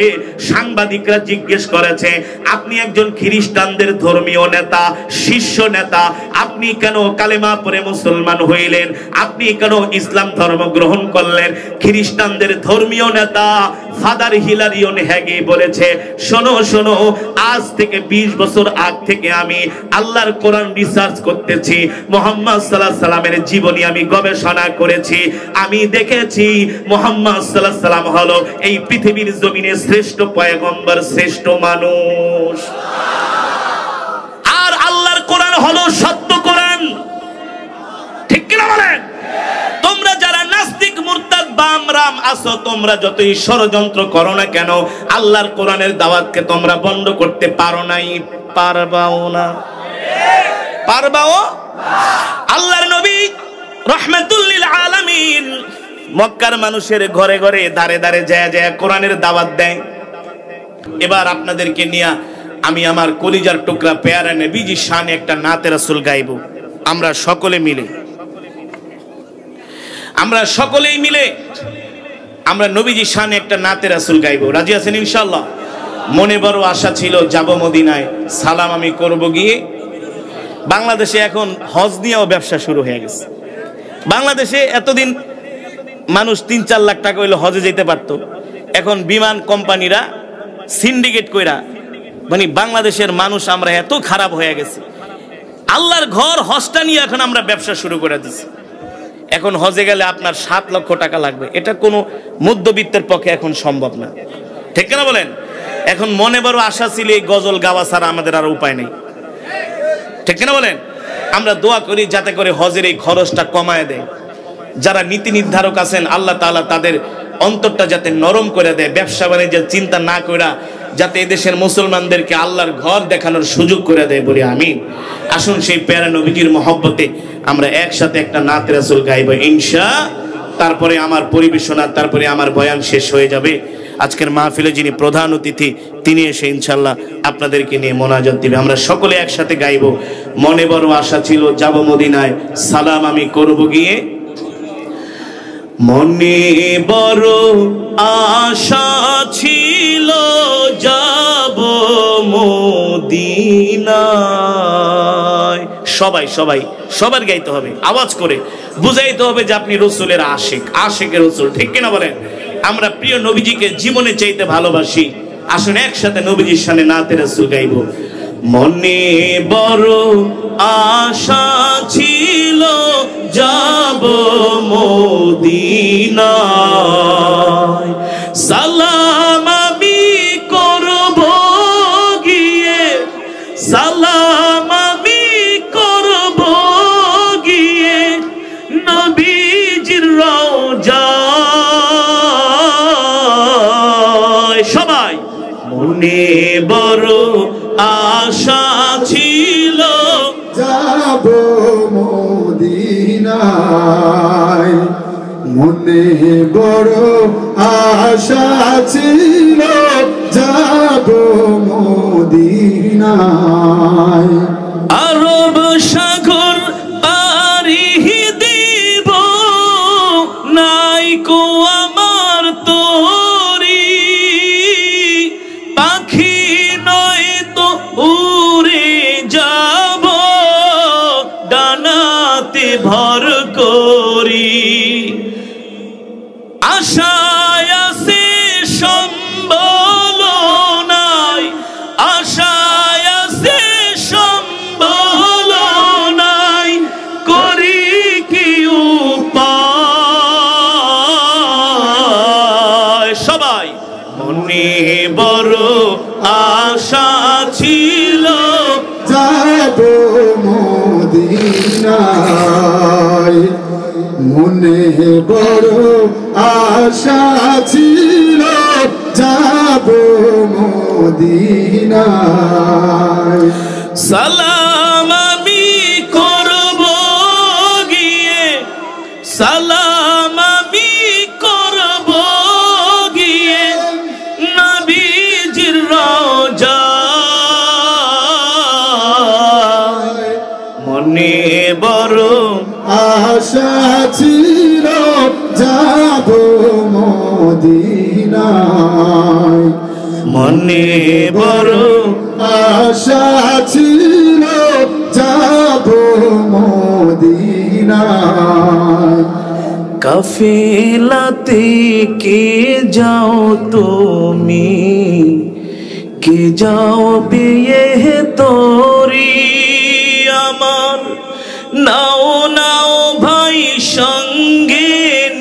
সাংবাদিকরা জিজ্ঞেস করেছে, আপনি একজন খ্রিস্টানদের ধর্মীয় নেতা, শীর্ষ নেতা, আপনি কেন কালেমা পড়ে মুসলমান হইলেন? আপনি কেন ইসলাম ধর্ম গ্রহণ করলেন? খ্রিস্টানদের ধর্মীয় নেতা ফাদার হিলারিয়ন হ্যাগি বলেছে, শোনো শোনো, আজ থেকে 20 বছর আগ থেকে আমি আল্লাহর কোরআন রিসার্চ করতেছি, মুহাম্মদ সাল্লাল্লাহু আলাইহি সাল্লামের জীবনী আমি গবেষণা করেছি। আমি দেখেছি মুহাম্মদ সাল্লাল্লাহু আলাইহি সাল্লাম হলো এই পৃথিবীর জমিনে শ্রেষ্ঠ পয়গম্বর, শ্রেষ্ঠ মানুষ। আর আল্লাহর কোরআন হলো সত্য কোরআন। ঠিক কি না বলেন? তোমরা যারা নাস্তিক, মুরতাদ, বাম রাম আছো, তোমরা যতই ষড়যন্ত্র করো না কেন, আল্লাহর কোরআনের দাওয়াতকে তোমরা বন্ধ করতে পারো নাই, পারবাও না। পারবাও? আল্লাহর নবী রাহমাতুল লিল আলামিন মক্কার মানুষের ঘরে ঘরে দাঁড়ে দাঁড়ে যায় যায় কোরআনের দাওয়াত দেয়। এবার আপনাদেরকে নিয়ে আমি আমার কলিজার টুকরা পেয়ারা নবীজির শানে একটা নাতে রাসূল গাইব। আমরা সকলেই মিলে আমরা নবীজির শানে একটা নাতে রাসূল গাইব। রাজি আছেন ইনশাআল্লাহ? মনে বড় আশা ছিল যাব মদিনায়, সালাম আমি করব গিয়ে। বাংলাদেশে এখন হজ নিয়েও ব্যবসা শুরু হয়ে গেছে। বাংলাদেশে এতদিন মানুষ ৩-৪ লাখ টাকা হইলে হজে যেতে পারত, এখন বিমান কোম্পানিরা সিন্ডিকেট কইরা, মানে বাংলাদেশের মানুষ আমরা এত খারাপ হয়ে গেছে, আল্লাহর ঘর হজটা নিয়ে এখন আমরা ব্যবসা শুরু করে দিছি। এখন হজে গেলে আপনার 7 লক্ষ টাকা লাগবে, এটা কোনো মধ্যবিত্তের পক্ষে এখন সম্ভব না। ঠিক না বলেন? এখন মনে বড় আশা ছিল এই গজল গাওয়া ছাড়া আমাদের আর উপায় নেই। ঠিক না বলেন? আমরা দোয়া করি যাতে করে হজের এই খরচটা কমায় দেয়। যারা নীতি নির্ধারক আছেন, আল্লাহ তাআলা তাদের অন্তরটা যাতে নরম করে দেয়, ব্যবসা বাণিজ্যের চিন্তা না কইরা যাতে এদেশের মুসলমানদেরকে আল্লাহর ঘর দেখানোর সুযোগ করে দেয়, বলি আমিন। আসুন সেই প্যারা নবীজির মহব্বতে আমরা একসাথে একটা নাত রাসূল গাইব ইনশাআল্লাহ। তারপরে আমার পরিবেশনা, তারপরে আমার বয়ান শেষ হয়ে যাবে। আজকের মাহফিলে যিনি প্রধান অতিথি, তিনি এসে ইনশাআল্লাহ আপনাদেরকে নিয়ে মোনাজাত দিবে। আমরা সকলে একসাথে গাইব। মনে বড় আশা ছিল যাব মদিনায়, সালাম আমি করব গিয়ে। মনে বড় আশা ছিল যাব মদিনায়। সবার গাইতে হবে, আওয়াজ করে বুঝাইতে হবে যে আপনি রসুলের আশিক, আশিকের রসুল। ঠিক কিনা বলেন? আমরা প্রিয় নবীজিকে জীবনে চাইতে ভালোবাসি। আসুন একসাথে নবীজির শানে নাতে রাসূল গাইব। মনে বড় আশা ছিল যাব মদিনায়, সালাম আমি করব গিয়ে, সালাম আমি করব গিয়ে নবীজির রওজায়। সবাই মনে বড় আশা ছিল যাব মদিনায়, মনে বড় আশা ছিল যাব মদিনায়। আরব সাগর পারি দিব নাই কো আমার তোরি, পাখি নয় তো উড়ে যাব ডানাতে ভর করি। আশায় আছে সম্বল নাই, আশায় আছে সম্বল নাই, করি কি উপায়। সবাই মনে বড় আশা ছিল যাব মদিনায়, মনে বড় আশা ছিল যাব মদিনায়। সালাম আমি করব গিয়ে, সালাম আমি করব গিয়ে নবীজির রওজায়। মনে বড় আশা ছিল যাব মদিনায় মনে বড় আশা ছিল যাব মদিনায় কাফেলাতে কে যাও তুমি কে যাও বিয়ে তোরি আমার নাও নাও ভাই সঙ্গে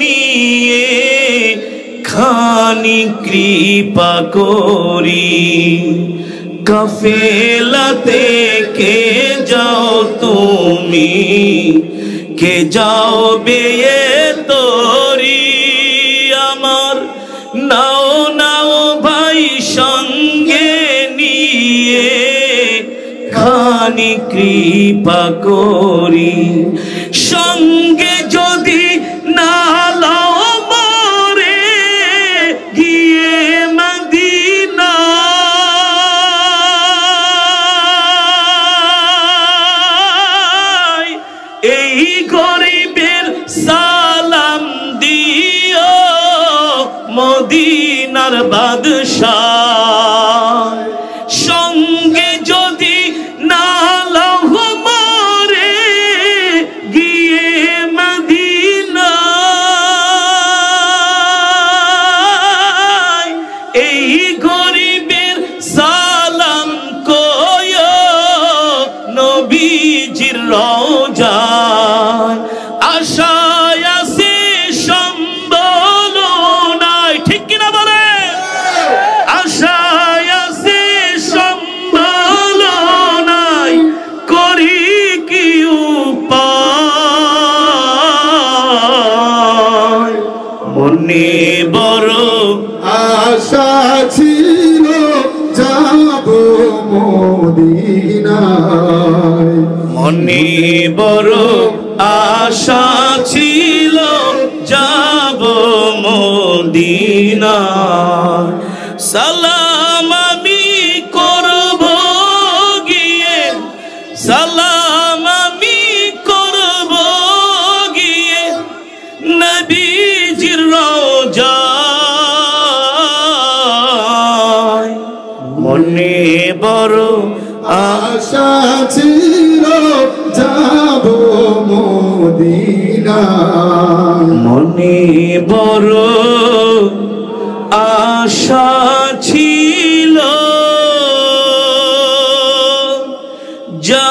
নিয়ে খানি কৃপা করি কাফেলাতে কে যাও তুমি কে যাও বিয়ে তোরি আমার নাও নাও ভাই সঙ্গে নিয়ে খানি কৃপা করি সঙ্গে যদি না লাও মরে গিয়ে মদিনা এই গরিবের সালাম দিও মদিনার বাদশাহ সঙ্গে যদি না লাও মরে গিয়ে মদিনা এই গরিবের সালাম কয়ো নবীজির রওজায় আশায় আছে সম্বল নাই ঠিক কিনা বলে আশায় আছে সম্বল নাই করি কি উপায় মনে বড় আশা ছিল যাব মদিনায় মনে বড় আশা ছিল যাব মদিনায় সালাম আমি করব গিয়ে সালাম আমি করব গিয়ে নবীজির রওজায় মনে বড় আশা ছিল যাব মদিনায় মনে বড় আশা ছিল যা